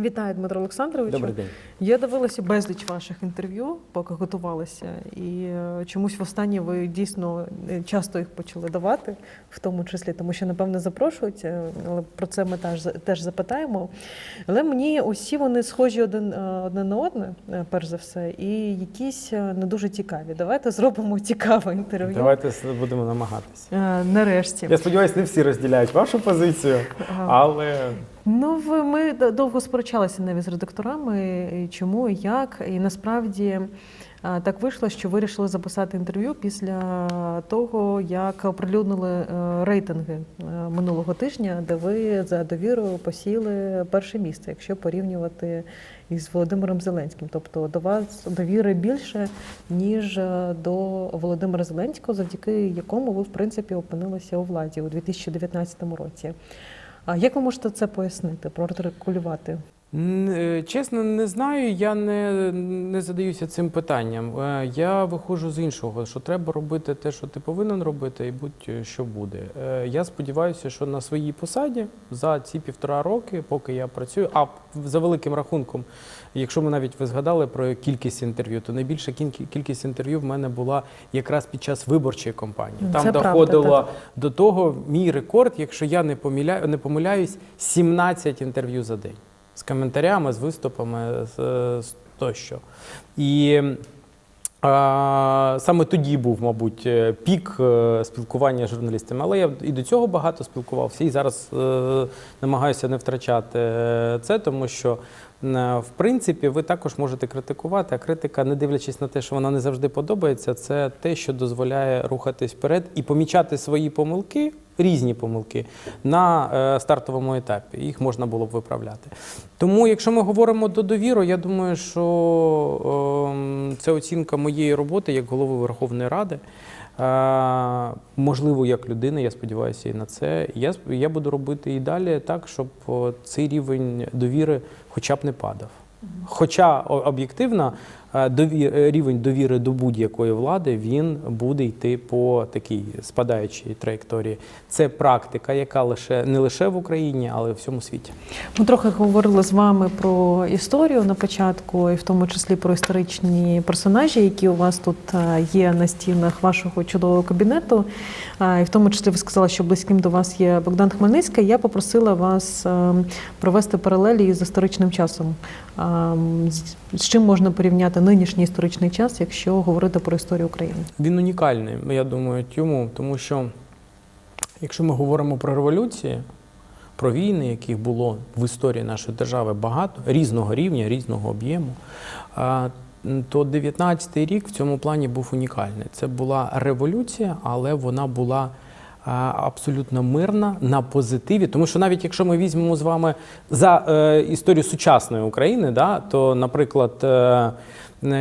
Вітаю, Дмитро Олександровичу. Добрий день. Я дивилася безліч ваших інтерв'ю, поки готувалася. І чомусь востаннє ви дійсно часто їх почали давати, в тому числі, тому що, напевно, запрошують, але про це ми теж запитаємо. Але мені усі вони схожі одне на одне, перш за все, і якісь не дуже цікаві. Давайте зробимо цікаве інтерв'ю. Давайте будемо намагатися. Нарешті. Я сподіваюся, не всі розділяють вашу позицію, але... Ну, ми довго сперечалися навіть з редакторами, і чому, і як. І насправді так вийшло, що вирішили записати інтерв'ю після того, як оприлюднили рейтинги минулого тижня, де ви за довірою посіли перше місце, якщо порівнювати із Володимиром Зеленським. Тобто до вас довіри більше, ніж до Володимира Зеленського, завдяки якому ви, в принципі, опинилися у владі у 2019 році. А як ви можете це пояснити, проартикулювати? Чесно, не знаю, я не задаюся цим питанням. Я виходжу з іншого, що треба робити те, що ти повинен робити, і будь-що буде. Я сподіваюся, що на своїй посаді за ці 1,5 роки, поки я працюю, а за великим рахунком, якщо ви згадали про кількість інтерв'ю, то найбільша кількість інтерв'ю в мене була якраз під час виборчої кампанії. Там доходило до того, мій рекорд, якщо я не помиляюсь, 17 інтерв'ю за день. З коментарями, з виступами, тощо. І саме тоді був, мабуть, пік спілкування з журналістами. Але я і до цього багато спілкувався, і зараз намагаюся не втрачати це, тому що, в принципі, ви також можете критикувати, а критика, не дивлячись на те, що вона не завжди подобається, це те, що дозволяє рухатись вперед і помічати свої помилки, різні помилки, на стартовому етапі. Їх можна було б виправляти. Тому, якщо ми говоримо до довіри, я думаю, що це оцінка моєї роботи як голови Верховної Ради. Можливо, як людина, я сподіваюся і на це. Я буду робити і далі так, щоб цей рівень довіри хоча б не падав. Хоча об'єктивно рівень довіри до будь-якої влади, він буде йти по такій спадаючій траєкторії. Це практика, яка не лише в Україні, але й в всьому світі. Ми трохи говорили з вами про історію на початку, і в тому числі про історичні персонажі, які у вас тут є на стінах вашого чудового кабінету. І в тому числі ви сказали, що близьким до вас є Богдан Хмельницький. Я попросила вас провести паралелі з історичним часом. З чим можна порівняти нинішній історичний час, якщо говорити про історію України? Він унікальний, я думаю, тому що якщо ми говоримо про революції, про війни, яких було в історії нашої держави багато, різного рівня, різного об'єму, то 19-й рік в цьому плані був унікальний. Це була революція, але вона була абсолютно мирна, на позитиві. Тому що навіть якщо ми візьмемо з вами за історію сучасної України, то, наприклад,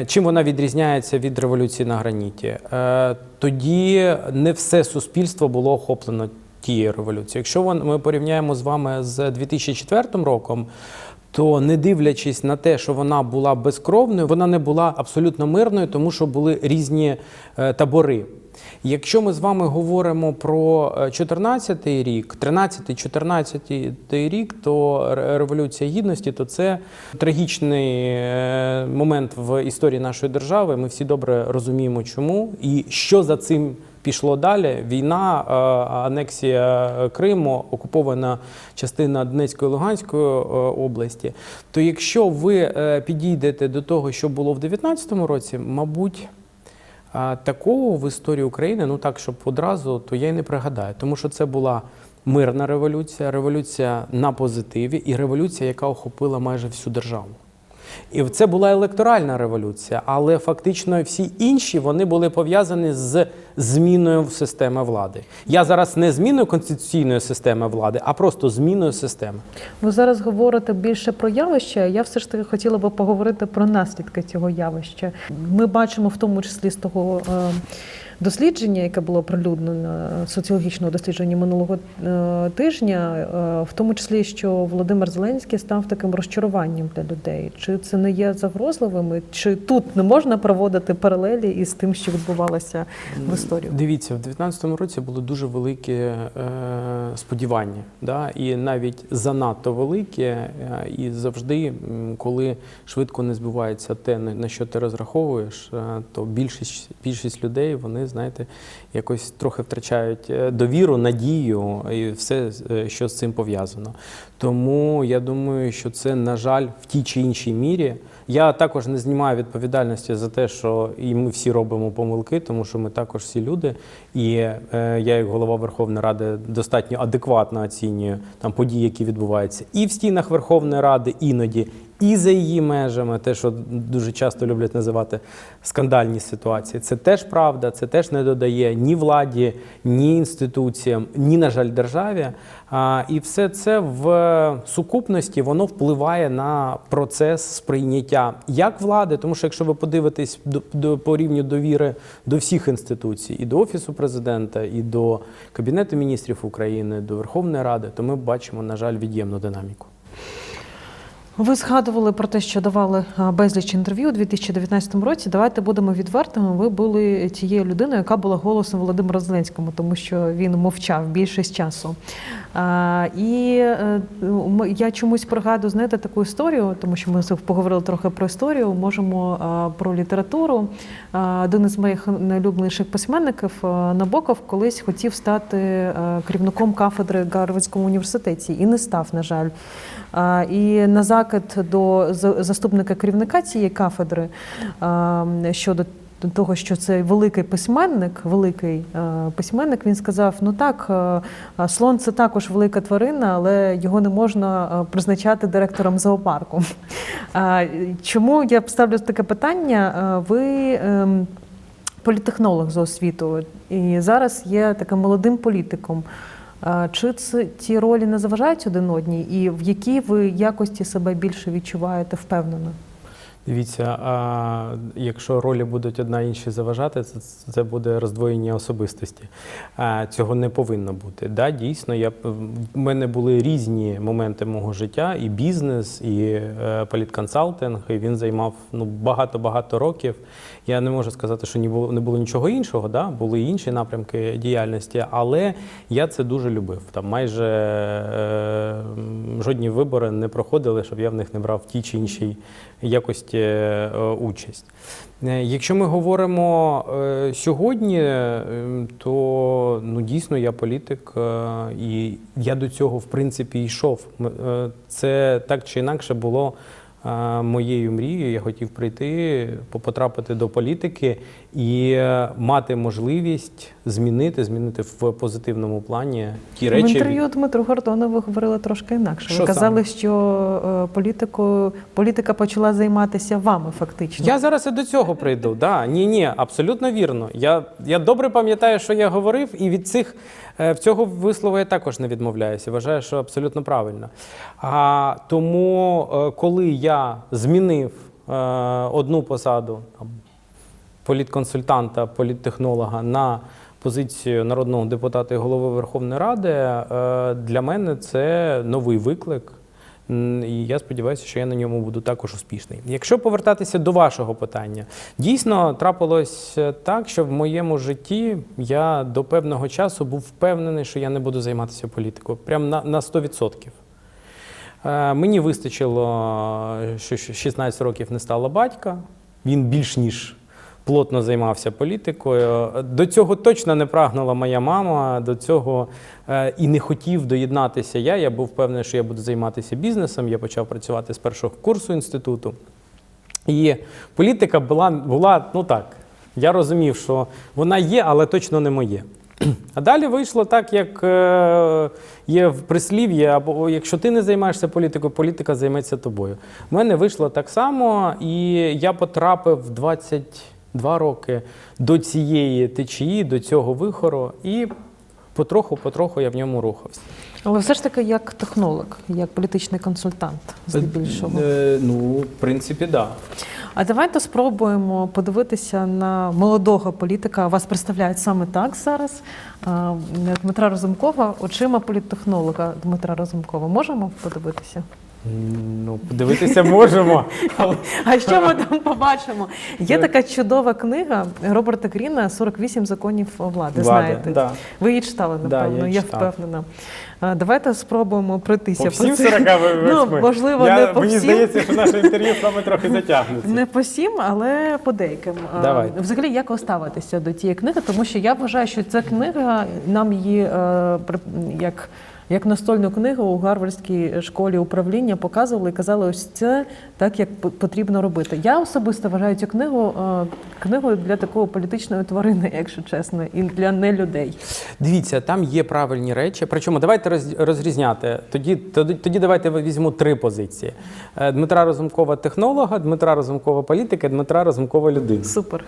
чим вона відрізняється від революції на граніті? Тоді не все суспільство було охоплено тією революцією. Якщо ми порівняємо з вами з 2004 роком, то не дивлячись на те, що вона була безкровною, вона не була абсолютно мирною, тому що були різні табори. Якщо ми з вами говоримо про 14-й рік, 13-14 рік, то Революція Гідності, то це трагічний момент в історії нашої держави. Ми всі добре розуміємо, чому і що за цим пішло далі. Війна, анексія Криму, окупована частина Донецької і Луганської області. То якщо ви підійдете до того, що було в 19-му році, мабуть, такого в історії України, так, щоб одразу, то я й не пригадаю. Тому що це була мирна революція, революція на позитиві і революція, яка охопила майже всю державу. І це була електоральна революція, але фактично всі інші, вони були пов'язані з зміною системи влади. Я зараз не зміною конституційної системи влади, а просто зміною системи. Ви зараз говорите більше про явище, я все ж таки хотіла би поговорити про наслідки цього явища. Ми бачимо в тому числі з того дослідження, яке було оприлюднено, соціологічного дослідження минулого тижня, в тому числі, що Володимир Зеленський став таким розчаруванням для людей. Чи це не є загрозливими? Чи тут не можна проводити паралелі із тим, що відбувалося в історії? Дивіться, в 2019 році було дуже велике сподівання, да? І навіть занадто велике, і завжди, коли швидко не збувається те, на що ти розраховуєш, то більшість людей, вони, знаєте, якось трохи втрачають довіру, надію і все, що з цим пов'язано. Тому я думаю, що це, на жаль, в тій чи іншій мірі. Я також не знімаю відповідальності за те, що і ми всі робимо помилки, тому що ми також всі люди. І я, як голова Верховної Ради, достатньо адекватно оцінюю там події, які відбуваються і в стінах Верховної Ради іноді, і за її межами, те, що дуже часто люблять називати скандальні ситуації. Це теж правда, це теж не додає ні владі, ні інституціям, ні, на жаль, державі. І все це в сукупності, воно впливає на процес сприйняття як влади, тому що якщо ви подивитесь по рівню довіри до всіх інституцій, і до Офісу Президента, і до Кабінету міністрів України, до Верховної Ради, то ми бачимо, на жаль, від'ємну динаміку. Ви згадували про те, що давали безліч інтерв'ю у 2019 році. Давайте будемо відвертими. Ви були тією людиною, яка була голосом Володимира Зеленського, тому що він мовчав більшість часу. І я чомусь пригадую, знаєте, таку історію, тому що ми поговорили трохи про історію, можемо про літературу. Один із моїх найулюбленіших письменників, Набоков, колись хотів стати керівником кафедри в Гарвардському університеті і не став, на жаль. І на закид до заступника керівника цієї кафедри щодо того, що це великий письменник, він сказав, ну так, слон – це також велика тварина, але його не можна призначати директором зоопарку. Чому я ставлю таке питання? Ви політтехнолог за освітою і зараз є таким молодим політиком. Чи ці ролі не заважають один одній? І в якій ви якості себе більше відчуваєте впевнено? Дивіться, якщо ролі будуть одна іншій заважати, це буде роздвоєння особистості. Цього не повинно бути. Да, дійсно, в мене були різні моменти мого життя, і бізнес, і політконсалтинг, і він займав багато-багато років. Я не можу сказати, що не було нічого іншого, да? Були і інші напрямки діяльності, але я це дуже любив. Там майже жодні вибори не проходили, щоб я в них не брав в тій чи іншій якості участь. Якщо ми говоримо сьогодні, то дійсно я політик, і я до цього, в принципі, йшов. Це так чи інакше було моєю мрією. Я хотів прийти, потрапити до політики і мати можливість змінити в позитивному плані ті речі. В інтерв'ю Дмитру Гордону ви говорили трошки інакше. Ви казали, що політика почала займатися вами фактично. Я зараз і до цього прийду. Да. Ні, абсолютно вірно. Я добре пам'ятаю, що я говорив, і від цього вислову я також не відмовляюся. Вважаю, що абсолютно правильно. Тому, коли я змінив одну посаду політконсультанта, політтехнолога на позицію народного депутата і голови Верховної Ради, для мене це новий виклик. І я сподіваюся, що я на ньому буду також успішний. Якщо повертатися до вашого питання, дійсно трапилось так, що в моєму житті я до певного часу був впевнений, що я не буду займатися політикою. Прямо на 100%. Мені вистачило, що 16 років не стало батька, він більш ніж плотно займався політикою. До цього точно не прагнула моя мама, до цього і не хотів доєднатися я. Я був впевнений, що я буду займатися бізнесом, я почав працювати з першого курсу інституту. І політика була так, я розумів, що вона є, але точно не моє. А далі вийшло так, як є в прислів'ї, або якщо ти не займаєшся політикою, політика займеться тобою. У мене вийшло так само, і я потрапив 22 роки до цієї течії, до цього вихору, і потроху я в ньому рухався. Але все ж таки як технолог, як політичний консультант, здебільшого. В принципі, так. Да. А давайте спробуємо подивитися на молодого політика. Вас представляють саме так зараз. Дмитра Разумкова, очима політтехнолога Дмитра Разумкова. Можемо подивитися? Ну, подивитися можемо. Але... А що ми там побачимо? Є така чудова книга Роберта Гріна «48 законів влади». Знаєте? Да. Ви її читали, напевно, я я читав. впевнена. Давайте спробуємо пройтися. По всім по цим. 48? Ну, можливо, не по Мені всім. здається, що наше інтерв'ю з вами трохи затягнеться. Не по всім, але по деяким. Давайте. Взагалі, як ви ставитеся до тієї книги? Тому що я вважаю, що ця книга, нам її як настольну книгу у Гарвардській школі управління показували і казали, ось це так, як потрібно робити. Я особисто вважаю цю книгу книгою для такого політичної тварини, якщо чесно, і для нелюдей. Дивіться, там є правильні речі. Причому давайте розрізняти. Тоді давайте візьму 3 позиції. Дмитра Разумкова технолога, Дмитра Разумкова політика, Дмитра Разумкова людина. Супер.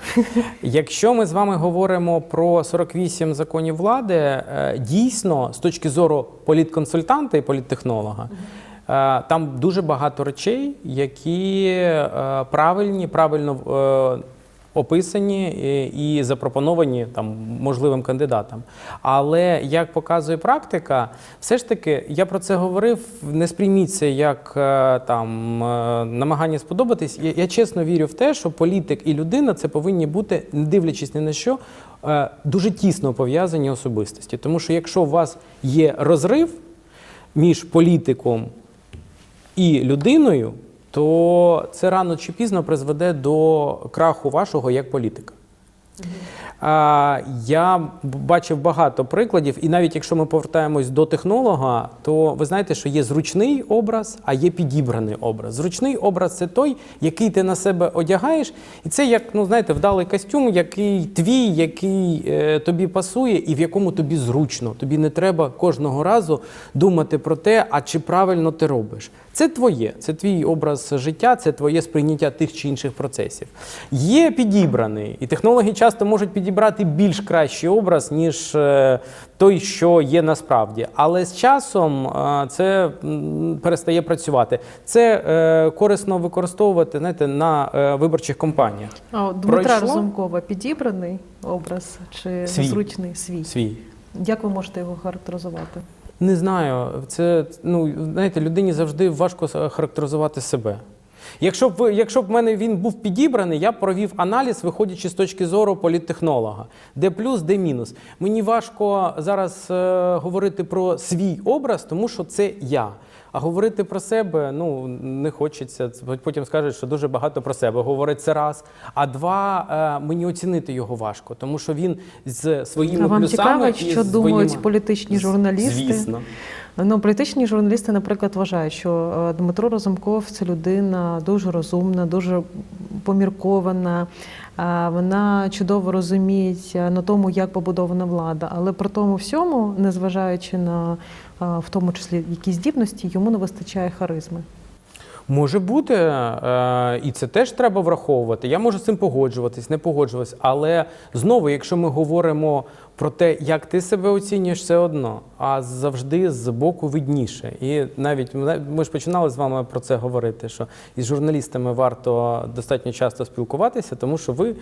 Якщо ми з вами говоримо про 48 законів влади, дійсно, з точки зору політконсультанта і політтехнолога, там дуже багато речей, які правильно описані і запропоновані там можливим кандидатам. Але, як показує практика, все ж таки, я про це говорив, не сприйміть це як там намагання сподобатись. Я чесно вірю в те, що політик і людина – це повинні бути, не дивлячись ні на що, дуже тісно пов'язані особистості. Тому що якщо у вас є розрив між політиком і людиною, то це рано чи пізно призведе до краху вашого як політика. Я бачив багато прикладів, і навіть якщо ми повертаємось до технолога, то ви знаєте, що є зручний образ, а є підібраний образ. Зручний образ – це той, який ти на себе одягаєш, і це як, ну, знаєте, вдалий костюм, який твій, який тобі пасує і в якому тобі зручно. Тобі не треба кожного разу думати про те, а чи правильно ти робиш. Це твоє, це твій образ життя, це твоє сприйняття тих чи інших процесів. Є підібраний, і технологи часто можуть підібрати більш кращий образ, ніж той, що є насправді. Але з часом це перестає працювати. Це корисно використовувати, знаєте, на виборчих кампаніях. А от Дмитра Разумкова підібраний образ чи зручний? Свій. Як ви можете його характеризувати? Не знаю. Це, ну, знаєте, людині завжди важко характеризувати себе. Якщо б в мене він був підібраний, я б провів аналіз, виходячи з точки зору політтехнолога. Де плюс, де мінус. Мені важко зараз говорити про свій образ, тому що це я. А говорити про себе, ну, не хочеться. Потім скажуть, що дуже багато про себе говорить, це раз. А два, мені оцінити його важко, тому що він з своїми вам плюсами цікаво, що думають політичні журналісти? Звісно. Ну, політичні журналісти, наприклад, вважають, що Дмитро Разумков – це людина дуже розумна, дуже поміркована, вона чудово розуміє на тому, як побудована влада, але при тому всьому, незважаючи на, в тому числі, якісь здібності, йому не вистачає харизми. Може бути, і це теж треба враховувати. Я можу з цим погоджуватись, не погоджуватись, але знову, якщо ми говоримо про те, як ти себе оцінюєш, все одно, а завжди з боку видніше. І навіть ми ж починали з вами про це говорити, що із журналістами варто достатньо часто спілкуватися, тому що ви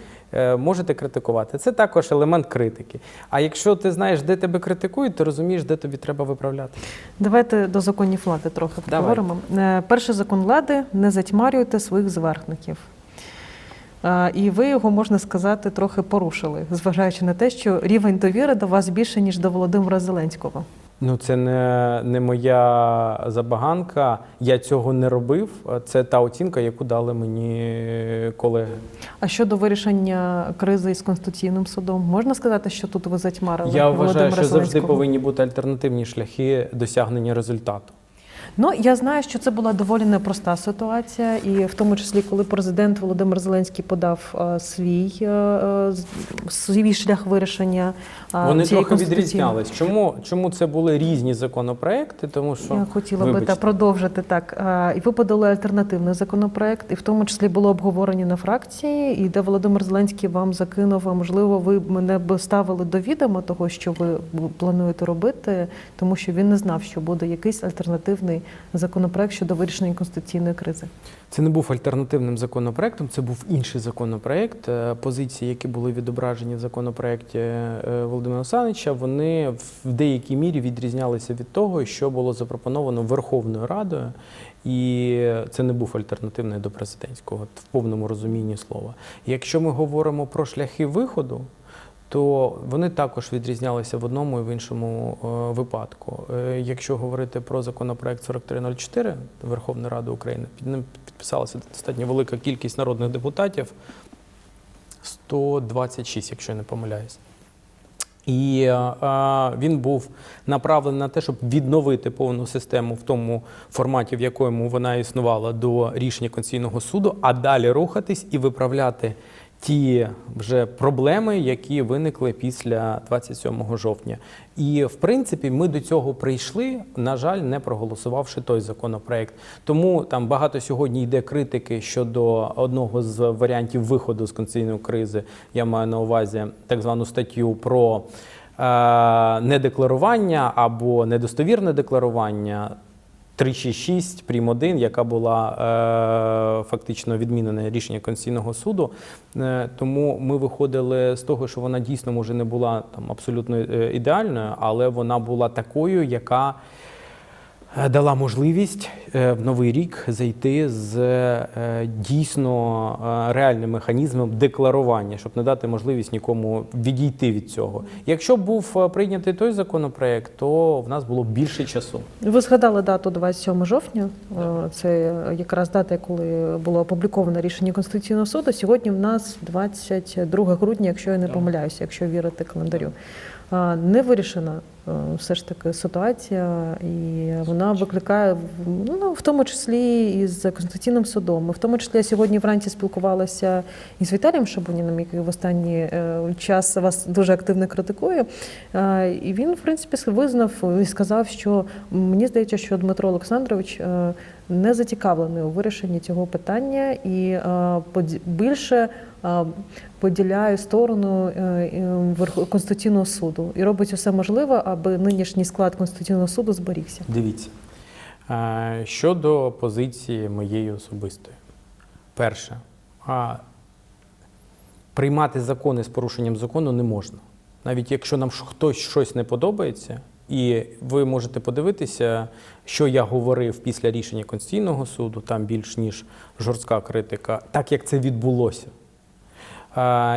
можете критикувати. Це також елемент критики. А якщо ти знаєш, де тебе критикують, ти розумієш, де тобі треба виправляти. Давайте до законів влади трохи поговоримо. Перший закон влади – не затьмарюйте своїх зверхників. І ви його, можна сказати, трохи порушили, зважаючи на те, що рівень довіри до вас більше, ніж до Володимира Зеленського. Ну, це не моя забаганка, я цього не робив. Це та оцінка, яку дали мені колеги. А щодо вирішення кризи із Конституційним судом, можна сказати, що тут ви затьмарили Я Володимира вважаю, що Зеленського? завжди повинні бути альтернативні шляхи досягнення результату. Ну, я знаю, що це була доволі непроста ситуація, і в тому числі, коли президент Володимир Зеленський подав свій шлях вирішення Вони цієї трохи відрізнялись. Чому це були різні законопроекти? Тому що, я хотіла би продовжити так. І ви подали альтернативний законопроект, і в тому числі було обговорення на фракції, і де Володимир Зеленський вам закинув, а можливо, ви мене б ставили до відома того, що ви плануєте робити, тому що він не знав, що буде якийсь альтернативний альтернативний законопроект щодо вирішення конституційної кризи? Це не був альтернативним законопроектом, це був інший законопроект. Позиції, які були відображені в законопроекті Володимира Олександровича, вони в деякій мірі відрізнялися від того, що було запропоновано Верховною Радою. І це не був альтернативний до президентського в повному розумінні слова. Якщо ми говоримо про шляхи виходу, то вони також відрізнялися в одному і в іншому випадку. Якщо говорити про законопроект 4304 Верховної Ради України, під ним підписалася достатньо велика кількість народних депутатів, 126, якщо я не помиляюсь. І він був направлений на те, щоб відновити повну систему в тому форматі, в якому вона існувала до рішення Конституційного суду, а далі рухатись і виправляти ті вже проблеми, які виникли після 27 жовтня. І, в принципі, ми до цього прийшли, на жаль, не проголосувавши той законопроект. Тому там багато сьогодні йде критики щодо одного з варіантів виходу з конституційної кризи. Я маю на увазі так звану статтю про недекларування або недостовірне декларування 366 прим. 1, яка була фактично відмінена рішення Конституційного суду. Тому ми виходили з того, що вона дійсно, може, не була там абсолютно ідеальною, але вона була такою, яка дала можливість в новий рік зайти з дійсно реальним механізмом декларування, щоб не дати можливість нікому відійти від цього. Якщо б був прийнятий той законопроект, то в нас було більше часу. Ви згадали дату 27 жовтня. Це якраз дата, коли було опубліковано рішення Конституційного суду. Сьогодні в нас 22 грудня, якщо я не помиляюся, якщо вірити календарю. Не вирішена все ж таки ситуація, і вона викликає, в тому числі і з Конституційним судом. Ми в тому числі сьогодні вранці спілкувалася із Віталієм Шабуніним, який в останній час вас дуже активно критикує. І він, в принципі, визнав і сказав, що мені здається, що Дмитро Олександрович не зацікавлений у вирішенні цього питання і більше поділяє сторону Конституційного суду і робить усе можливе, аби нинішній склад Конституційного суду зберігся. Дивіться, щодо позиції моєї особистої. Перше, приймати закони з порушенням закону не можна. Навіть якщо нам хтось щось не подобається, і ви можете подивитися, що я говорив після рішення Конституційного суду, там більш ніж жорстка критика, так як це відбулося.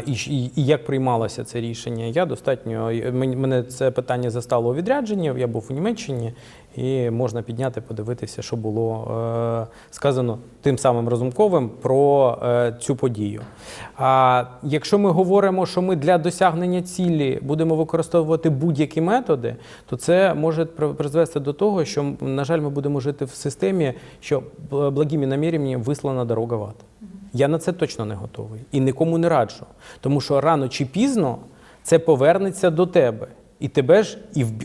І як приймалося це рішення. Мене це питання застало у відрядженні, я був у Німеччині, і можна підняти, подивитися, що було сказано тим самим Разумковим про цю подію. Якщо ми говоримо, що ми для досягнення цілі будемо використовувати будь-які методи, то це може призвести до того, що, на жаль, ми будемо жити в системі, що благими наміреннями вислана дорога в ад. Я на це точно не готовий і нікому не раджу, тому що рано чи пізно це повернеться до тебе. І тебе ж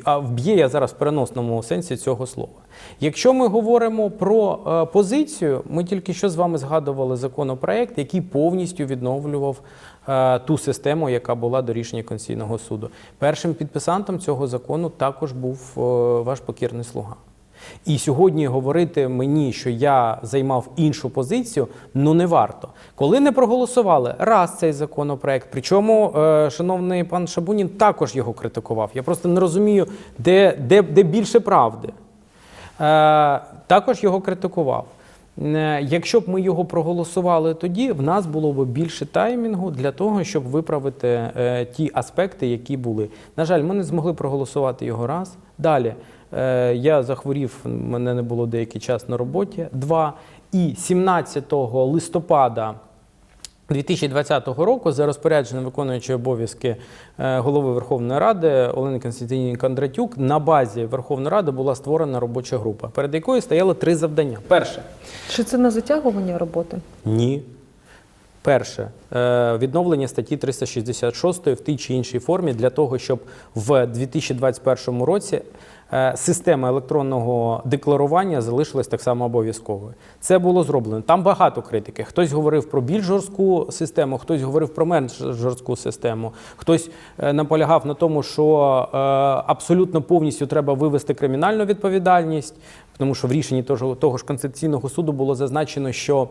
вб'є, я зараз в переносному сенсі цього слова. Якщо ми говоримо про позицію, ми тільки що з вами згадували законопроект, який повністю відновлював ту систему, яка була до рішення Конституційного суду. Першим підписантом цього закону також був ваш покірний слуга. І сьогодні говорити мені, що я займав іншу позицію, не варто. Коли не проголосували раз цей законопроект, причому шановний пан Шабунін також його критикував. Я просто не розумію, де більше правди. Також його критикував. Якщо б ми його проголосували тоді, в нас було б більше таймінгу для того, щоб виправити ті аспекти, які були. На жаль, ми не змогли проголосувати його раз. Далі. Я захворів, мене не було деякий час на роботі, 2. І 17 листопада 2020 року за розпорядженням виконуючої обов'язки голови Верховної Ради Олени Костянтинівни Кондратюк на базі Верховної Ради була створена робоча група, перед якою стояло 3 завдання. Перше. Чи це на затягування роботи? Ні. Перше, відновлення статті 366 в тій чи іншій формі для того, щоб в 2021 році система електронного декларування залишилась так само обов'язковою. Це було зроблено. Там багато критики. Хтось говорив про більш жорстку систему, хтось говорив про менш жорстку систему, хтось наполягав на тому, що абсолютно повністю треба вивести кримінальну відповідальність. Тому що в рішенні того ж Конституційного суду було зазначено, що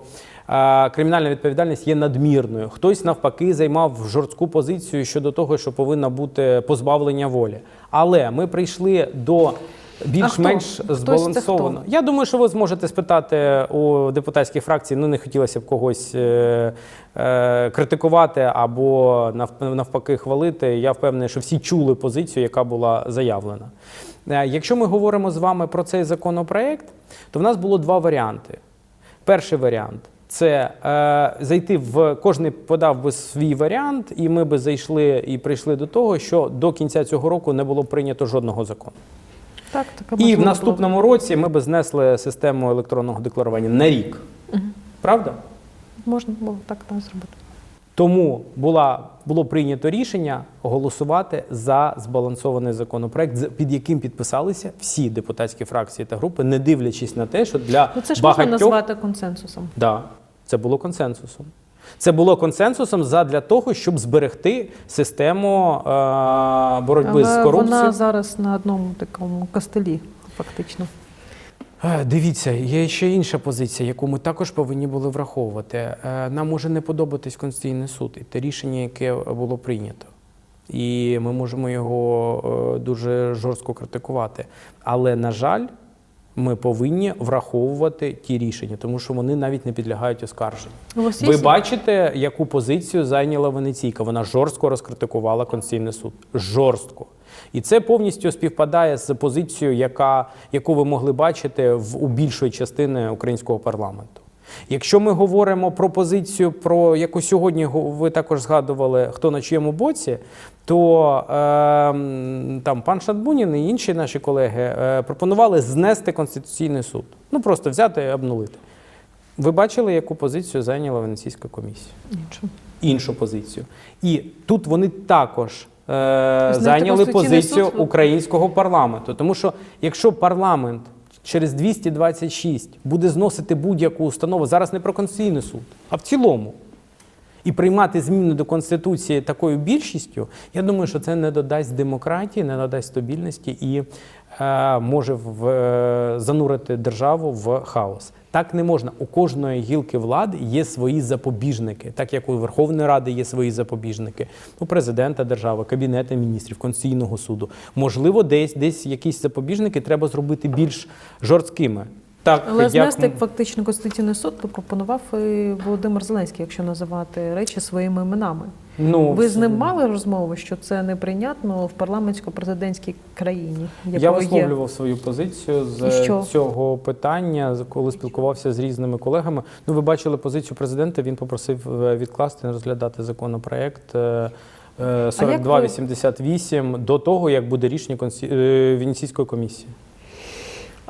кримінальна відповідальність є надмірною. Хтось навпаки займав жорстку позицію щодо того, що повинна бути позбавлення волі. Але ми прийшли до більш-менш збалансовано. Я думаю, що ви зможете спитати у депутатських фракцій, не хотілося б когось критикувати або навпаки хвалити. Я впевнений, що всі чули позицію, яка була заявлена. Якщо ми говоримо з вами про цей законопроект, то в нас було два варіанти. Перший варіант – це зайти кожен подав би свій варіант, і ми би зайшли і прийшли до того, що до кінця цього року не було прийнято жодного закону. Так, і в наступному році ми б знесли систему електронного декларування на рік. Правда? Можна було так зробити. Тому було прийнято рішення голосувати за збалансований законопроект, під яким підписалися всі депутатські фракції та групи, не дивлячись на те, що для це ж багатьох... можна назвати консенсусом. Так, да, це було консенсусом. Це було консенсусом задля того, щоб зберегти систему боротьби з корупцією. Вона зараз на одному такому костелі, фактично. Дивіться, є ще інша позиція, яку ми також повинні були враховувати. Нам може не подобатись Конституційний суд і те рішення, яке було прийнято. І ми можемо його дуже жорстко критикувати. Але, на жаль, ми повинні враховувати ті рішення, тому що вони навіть не підлягають оскарженню. Ви бачите, яку позицію зайняла Венеційка. Вона жорстко розкритикувала Конституційний суд. Жорстко. І це повністю співпадає з позицією, яку ви могли бачити у більшої частини українського парламенту. Якщо ми говоримо про позицію, про яку сьогодні ви також згадували, хто на чиєму боці, то там пан Шатбунін і інші наші колеги пропонували знести Конституційний суд. Ну просто взяти і обнулити. Ви бачили, яку позицію зайняла Венеційська комісія? Іншу позицію. І тут вони також зайняли позицію українського парламенту. Тому що якщо парламент через 226 буде зносити будь-яку установу, зараз не про Конституційний суд, а в цілому, і приймати зміни до Конституції такою більшістю, я думаю, що це не додасть демократії, не додасть стабільності і може занурити державу в хаос. Так не можна. У кожної гілки влади є свої запобіжники, так як у Верховної Ради є свої запобіжники, у президента держави, Кабінету міністрів, Конституційного суду. Можливо, десь якісь запобіжники треба зробити більш жорсткими. Так, але знести фактично Конституційний суд пропонував і Володимир Зеленський, якщо називати речі своїми іменами. Ви з ним мали розмову, що це неприйнятно в парламентсько-президентській країні? Я висловлював свою позицію з цього питання, коли спілкувався з різними колегами. Ну, ви бачили позицію президента, він попросив відкласти, не розглядати законопроект 4288 до того, як буде рішення Венеційської комісії.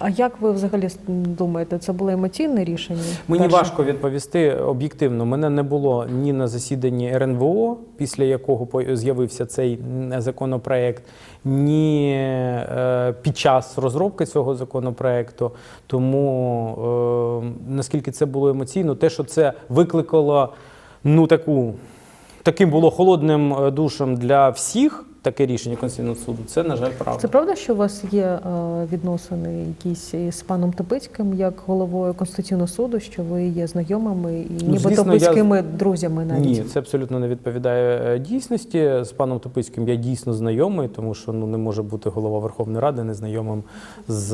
А як ви взагалі думаєте, це було емоційне рішення? Мені важко відповісти об'єктивно. Мене не було ні на засіданні РНБО, після якого з'явився цей законопроект, ні під час розробки цього законопроекту. Тому, наскільки це було емоційно, те, що це викликало, таким було холодним душем для всіх, таке рішення Конституційного суду, це, на жаль, правда. Це правда, що у вас є відносини якісь з паном Топицьким, як головою Конституційного суду, що ви є знайомими і нібито близькими друзями навіть? Ні, це абсолютно не відповідає дійсності. З паном Топицьким я дійсно знайомий, тому що не може бути голова Верховної Ради незнайомим з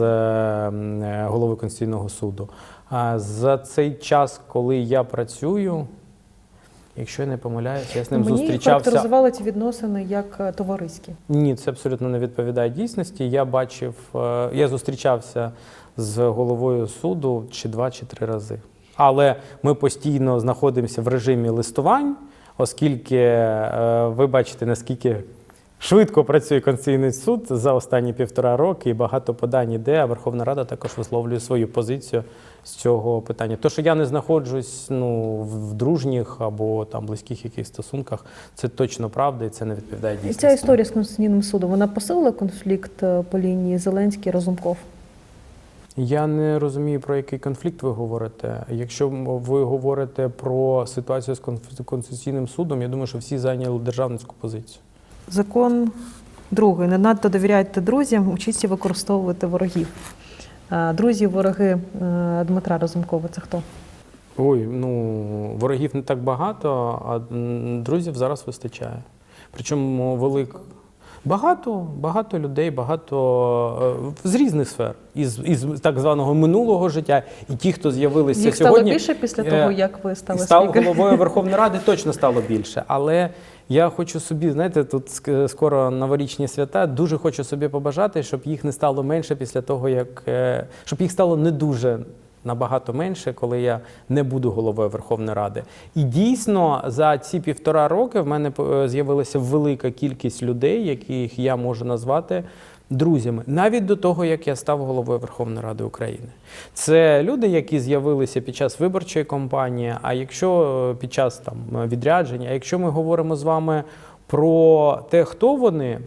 головою Конституційного суду. А за цей час, коли я працюю, якщо я не помиляюся, я з ним зустрічався. Мені характеризували ці відносини як товариські. Ні, це абсолютно не відповідає дійсності. Я зустрічався з головою суду чи 2, чи 3 рази. Але ми постійно знаходимося в режимі листувань, оскільки ви бачите, наскільки швидко працює Конституційний суд за останні 1,5 роки і багато подань іде, а Верховна Рада також висловлює свою позицію з цього питання. То, що я не знаходжусь в дружніх або там близьких якихось стосунках, це точно правда і це не відповідає дійсності. І ця історія з Конституційним судом, вона посилила конфлікт по лінії Зеленський-Разумков? Я не розумію, про який конфлікт ви говорите. Якщо ви говорите про ситуацію з Конституційним судом, я думаю, що всі зайняли державницьку позицію. Закон другий. Не надто довіряйте друзям, учіться використовувати ворогів. Друзі, вороги Дмитра Разумкова – це хто? Ой, ворогів не так багато, а друзів зараз вистачає. Причому багато людей, з різних сфер, із так званого минулого життя, і ті, хто з'явилися Їх сьогодні. стало більше після того, як ви стали став спікером? головою Верховної Ради, точно стало більше. Але я хочу собі, знаєте, тут скоро новорічні свята, дуже хочу собі побажати, щоб їх не стало менше після того, щоб їх стало не дуже набагато менше, коли я не буду головою Верховної Ради. І дійсно, за ці 1,5 роки в мене з'явилася велика кількість людей, яких я можу назвати друзями, навіть до того, як я став головою Верховної Ради України. Це люди, які з'явилися під час виборчої кампанії, а якщо під час відрядження, а якщо ми говоримо з вами про те, хто вони,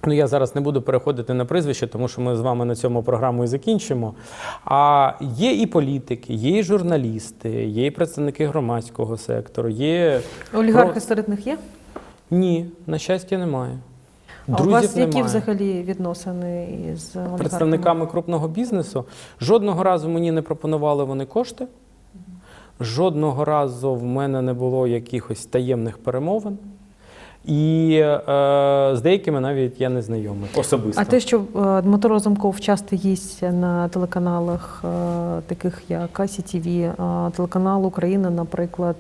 я зараз не буду переходити на прізвище, тому що ми з вами на цьому програму і закінчимо. А є і політики, є і журналісти, є і представники громадського сектору, є... Олігархи серед них є? Ні, на щастя, немає. А у вас які взагалі відносини із олігархами? Представниками крупного бізнесу? Жодного разу мені не пропонували вони кошти. Жодного разу в мене не було якихось таємних перемовин. І з деякими навіть я не знайомий особисто. А те, що Дмитро Разумков часто їсть на телеканалах, таких як АСІ-ТВ, телеканал Україна, наприклад,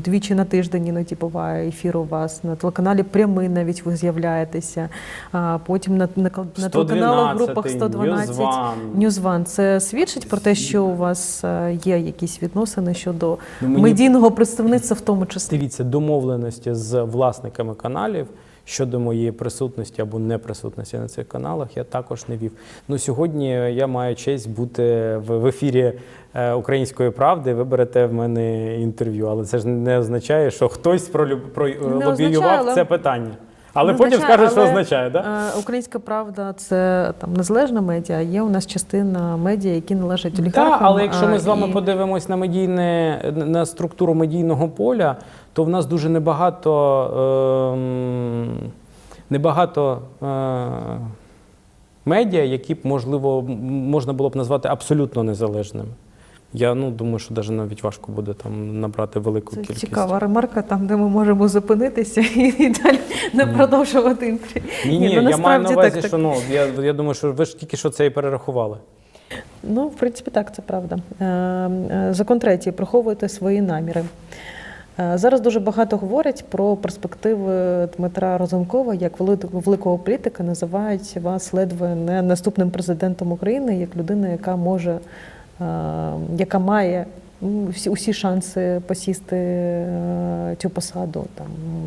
двічі на тиждень іноді буває ефір у вас, на телеканалі Прямий навіть ви з'являєтеся, потім на телеканалах, групах 112, NewsOne. Це свідчить про те, що у вас є якісь відносини щодо медійного представництва в тому числі? Дивіться, домовленості з власниками каналів щодо моєї присутності або неприсутності на цих каналах я також не вів. Сьогодні я маю честь бути в ефірі «Української правди», ви берете в мене інтерв'ю, але це ж не означає, що хтось пролобіював це питання. Але потім скаже, що означає, так? «Українська правда» – це незалежна медіа, є у нас частина медіа, які належать олігархам. Так, але якщо ми з вами подивимось на структуру медійного поля, то в нас дуже небагато медіа, які б, можливо, можна було б назвати абсолютно незалежними. Я думаю, що навіть важко буде там набрати велику кількість. Це цікава ремарка, там, де ми можемо зупинитися і далі не продовжувати інтерв'ю. Ні, я маю на увазі, що я думаю, що ви ж тільки що це і перерахували. В принципі, так, це правда. Закон 3. Приховуйте свої наміри. Зараз дуже багато говорять про перспективи Дмитра Разумкова, як великого політика, називають вас ледве не наступним президентом України, як людина, яка має усі шанси посісти цю посаду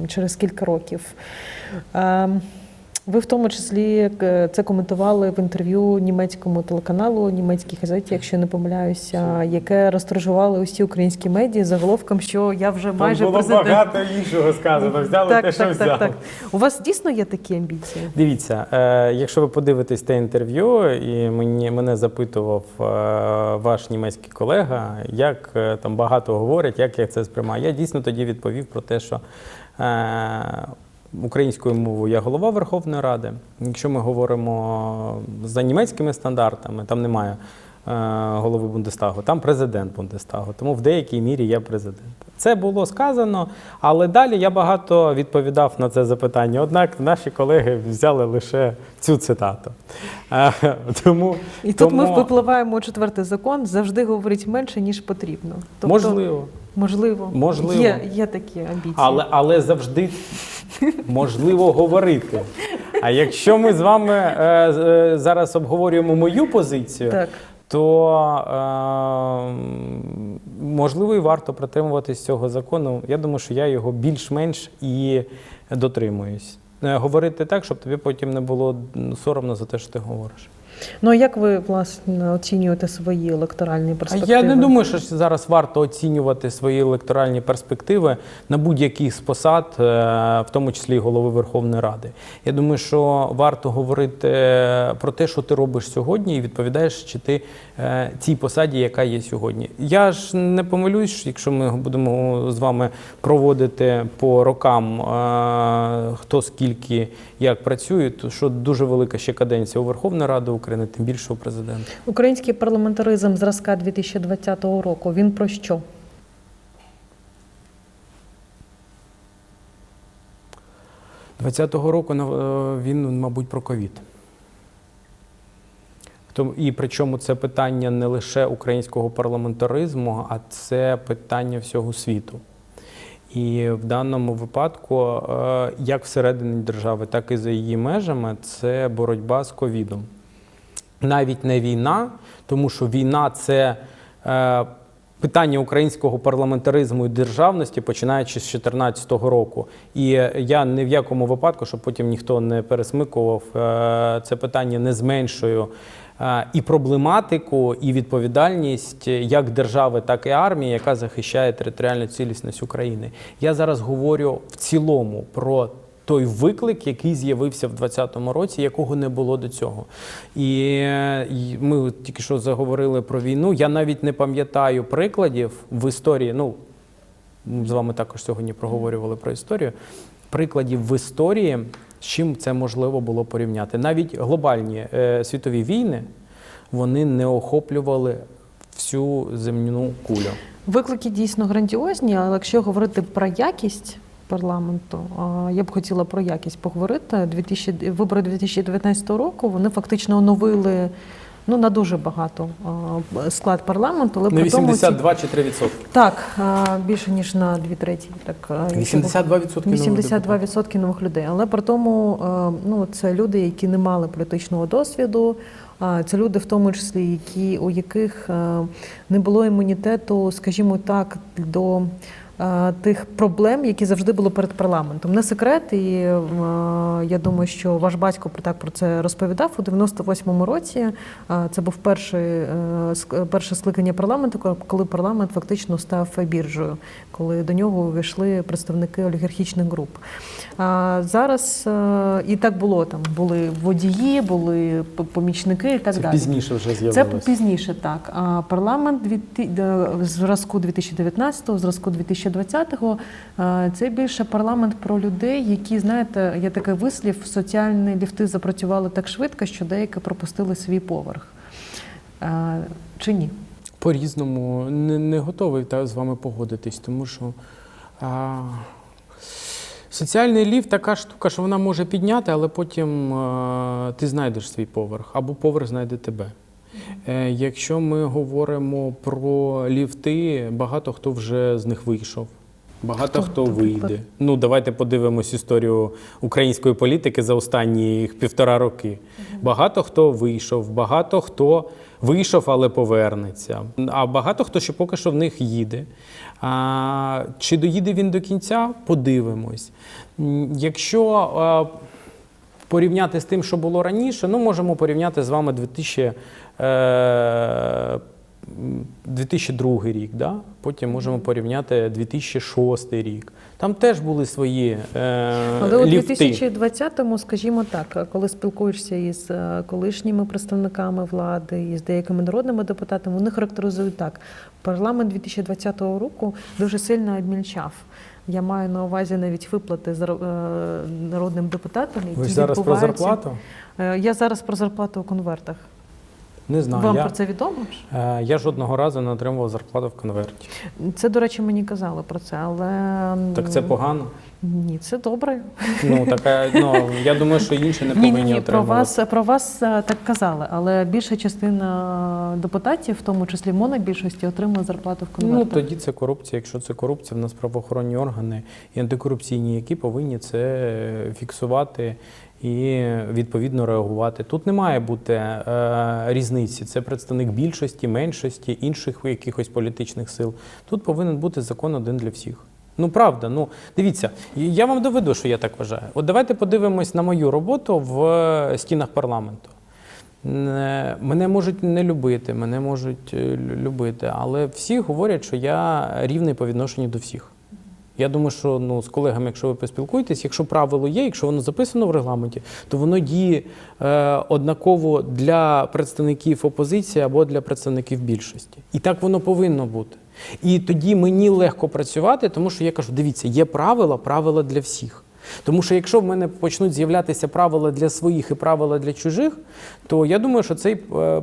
через кілька років. Ви в тому числі це коментували в інтерв'ю німецькому телеканалу, німецькій газеті, якщо не помиляюся, яке розтиражували усі українські медіа заголовком, що я вже майже президент. Там було багато іншого сказано, взяли те, що взяли. Так. У вас дійсно є такі амбіції? Дивіться, якщо ви подивитесь те інтерв'ю, і мене запитував ваш німецький колега, як там багато говорять, як я це сприймаю, я дійсно тоді відповів про те, що українською мовою я голова Верховної Ради. Якщо ми говоримо за німецькими стандартами, там немає голови Бундестагу, там президент Бундестагу. Тому в деякій мірі я президент. Це було сказано, але далі я багато відповідав на це запитання. Однак наші колеги взяли лише цю цитату. І тут ми випливаємо у 4-й закон, завжди говорить менше, ніж потрібно. Тобто, Можливо. Є такі амбіції. Але завжди можливо говорити. А якщо ми з вами зараз обговорюємо мою позицію, так, то можливо і варто притримуватись цього закону. Я думаю, що я його більш-менш і дотримуюсь. Говорити так, щоб тобі потім не було соромно за те, що ти говориш. А як ви, власне, оцінюєте свої електоральні перспективи? Я не думаю, що зараз варто оцінювати свої електоральні перспективи на будь-який з посад, в тому числі і голови Верховної Ради. Я думаю, що варто говорити про те, що ти робиш сьогодні, і відповідаєш, чи ти цій посаді, яка є сьогодні. Я ж не помилюсь, якщо ми будемо з вами проводити по рокам, хто скільки, як працює, то що дуже велика ще каденція у Верховної Ради України. України, тим більше у президента. Український парламентаризм зразка 2020 року, він про що? Року він, мабуть, про ковід. І причому це питання не лише українського парламентаризму, а це питання всього світу. І в даному випадку, як всередині держави, так і за її межами, це боротьба з ковідом. Навіть не війна, тому що війна – це питання українського парламентаризму і державності, починаючи з 2014 року. І я ні в якому випадку, щоб потім ніхто не пересмикував, це питання не зменшую і проблематику, і відповідальність як держави, так і армії, яка захищає територіальну цілісність України. Я зараз говорю в цілому про той виклик, який з'явився в 2020 році, якого не було до цього. І ми тільки що заговорили про війну. Я навіть не пам'ятаю прикладів в історії, з вами також сьогодні проговорювали про історію, прикладів в історії, з чим це можливо було порівняти. Навіть глобальні світові війни, вони не охоплювали всю земну кулю. Виклики дійсно грандіозні, але якщо говорити про якість парламенту, я б хотіла про якість поговорити. Вибори 2019 року, вони фактично оновили на дуже багато склад парламенту. Але На 82 чи 3%? Так, більше ніж на 2/3. 82% нових людей. Але при тому це люди, які не мали політичного досвіду, це люди, в тому числі, у яких не було імунітету, скажімо так, до тих проблем, які завжди були перед парламентом. Не секрет, і я думаю, що ваш батько так про це розповідав у 98-му році. Це був перше скликання парламенту, коли парламент фактично став біржею, коли до нього увійшли представники олігархічних груп. Зараз і так було, там були водії, були помічники і так далі. Це пізніше вже з'явилося. Це пізніше, так. А парламент зразку 2019-го, зразку 2020-го – це більше парламент про людей, які, знаєте, є такий вислів, соціальні ліфти запрацювали так швидко, що деякі пропустили свій поверх. Чи ні? По-різному. Не готовий з вами погодитись, тому що соціальний ліфт така штука, що вона може підняти, але потім ти знайдеш свій поверх, або поверх знайде тебе. Якщо ми говоримо про ліфти, багато хто вже з них вийшов. Багато хто вийде. Давайте подивимось історію української політики за останні 1,5 роки. Багато хто вийшов, багато хто вийшов, але повернеться. А багато хто ще поки що в них їде. Чи доїде він до кінця? Подивимось. Якщо порівняти з тим, що було раніше, можемо порівняти з вами 2002 рік, да? Потім можемо порівняти 2006 рік. Там теж були свої Але у ліфти. 2020-му, скажімо так, коли спілкуєшся із колишніми представниками влади, із деякими народними депутатами, вони характеризують так. Парламент 2020 року дуже сильно обмільчав. Я маю на увазі навіть виплати народним депутатам, які Ви зараз про зарплату? Я зараз про зарплату у конвертах. Не знаю. Вам про це відомо? Я жодного разу не отримував зарплату в конверті. Це, до речі, мені казали про це, але... Так це погано? Ні, це добре. Я думаю, що інші не повинні отримувати. Про вас так казали, але більша частина депутатів, в тому числі монобільшості, отримує зарплату в конвертах. Тоді це корупція. Якщо це корупція, в нас правоохоронні органи і антикорупційні, які повинні це фіксувати і відповідно реагувати. Тут не має бути різниці. Це представник більшості, меншості, інших якихось політичних сил. Тут повинен бути закон один для всіх. Правда. Дивіться, я вам доведу, що я так вважаю. От давайте подивимось на мою роботу в стінах парламенту. Мене можуть не любити, мене можуть любити, але всі говорять, що я рівний по відношенню до всіх. Я думаю, що з колегами, якщо ви поспілкуєтесь, якщо правило є, якщо воно записано в регламенті, то воно діє однаково для представників опозиції або для представників більшості. І так воно повинно бути. І тоді мені легко працювати, тому що я кажу, дивіться, є правила для всіх. Тому що якщо в мене почнуть з'являтися правила для своїх і правила для чужих, то я думаю, що цей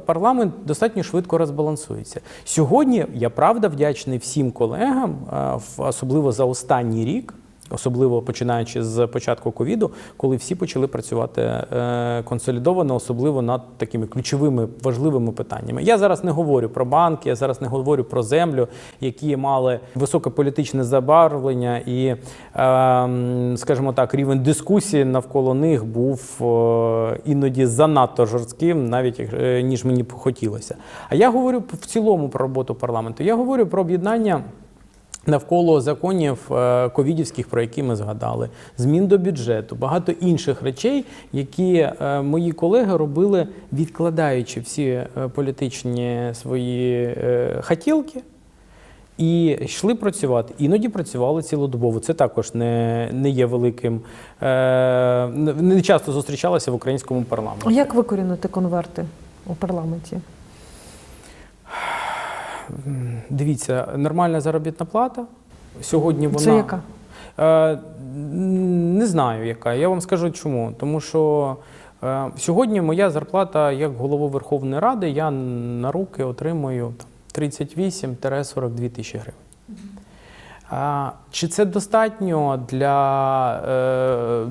парламент достатньо швидко розбалансується. Сьогодні я правда вдячний всім колегам, особливо за останній рік, особливо починаючи з початку ковіду, коли всі почали працювати консолідовано, особливо над такими ключовими, важливими питаннями. Я зараз не говорю про банки, я зараз не говорю про землю, які мали високе політичне забарвлення і, скажімо так, рівень дискусії навколо них був іноді занадто жорстким, навіть ніж мені б хотілося. А я говорю в цілому про роботу парламенту. Я говорю про об'єднання навколо законів ковідівських, про які ми згадали, змін до бюджету, багато інших речей, які мої колеги робили, відкладаючи всі політичні свої хотілки, і йшли працювати. Іноді працювали цілодобово. Це також не є великим, не часто зустрічалося в українському парламенті. А як викорінити конверти у парламенті? Дивіться, нормальна заробітна плата. Сьогодні вона... Це яка? Не знаю, яка. Я вам скажу чому. Тому що сьогодні моя зарплата як голови Верховної Ради, я на руки отримую 38-42 тисячі гривень. Чи це достатньо для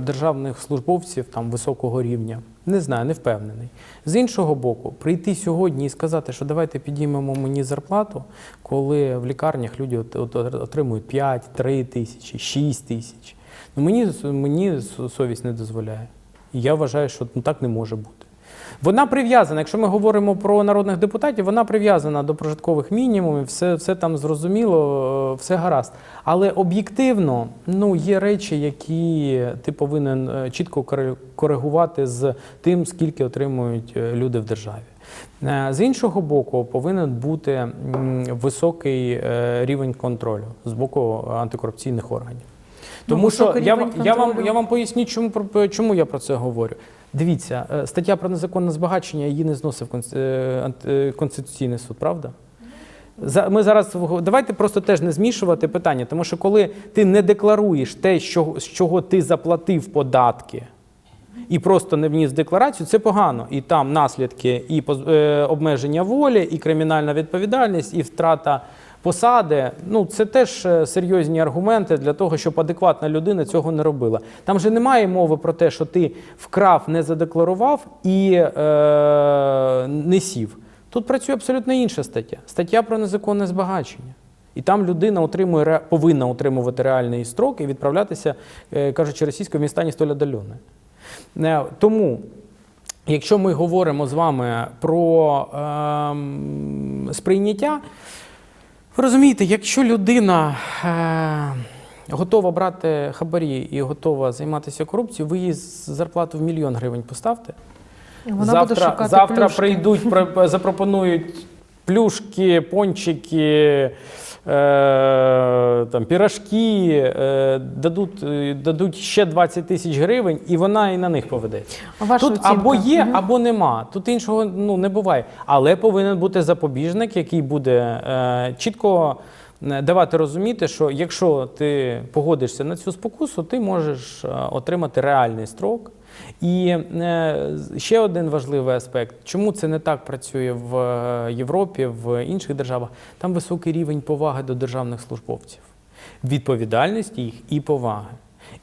державних службовців високого рівня? Не знаю, не впевнений. З іншого боку, прийти сьогодні і сказати, що давайте підіймемо мені зарплату, коли в лікарнях люди отримують 5, 3 тисячі, 6 тисяч. Мені совість не дозволяє. І я вважаю, що так не може бути. Вона прив'язана, якщо ми говоримо про народних депутатів, вона прив'язана до прожиткових мінімумів, все там зрозуміло, все гаразд. Але об'єктивно, є речі, які ти повинен чітко коригувати з тим, скільки отримують люди в державі. З іншого боку, повинен бути високий рівень контролю з боку антикорупційних органів. Тому що я вам поясню, чому я про це говорю. Дивіться, стаття про незаконне збагачення, її не зносив Конституційний суд, правда? Ми зараз, давайте просто теж не змішувати питання, тому що коли ти не декларуєш те, з чого ти заплатив податки, і просто не вніс декларацію, це погано. І там наслідки, і обмеження волі, і кримінальна відповідальність, і втрата посади, це теж серйозні аргументи для того, щоб адекватна людина цього не робила. Там же немає мови про те, що ти вкрав, не задекларував і не сів. Тут працює абсолютно інша стаття. Стаття про незаконне збагачення. І там людина повинна отримувати реальний строк і відправлятися, кажучи російською, в міста не столь отдаленне. Тому, якщо ми говоримо з вами про сприйняття, ви розумієте, якщо людина готова брати хабарі і готова займатися корупцією, ви їй зарплату в 1 мільйон гривень поставте. Завтра прийдуть, запропонують плюшки, пончики, пірашки, дадуть ще 20 тисяч гривень, і вона і на них поведеться. Тут або є, або нема. Тут іншого не буває. Але повинен бути запобіжник, який буде чітко давати розуміти, що якщо ти погодишся на цю спокусу, ти можеш отримати реальний строк. І ще один важливий аспект. Чому це не так працює в Європі, в інших державах? Там високий рівень поваги до державних службовців. Відповідальності їх і поваги.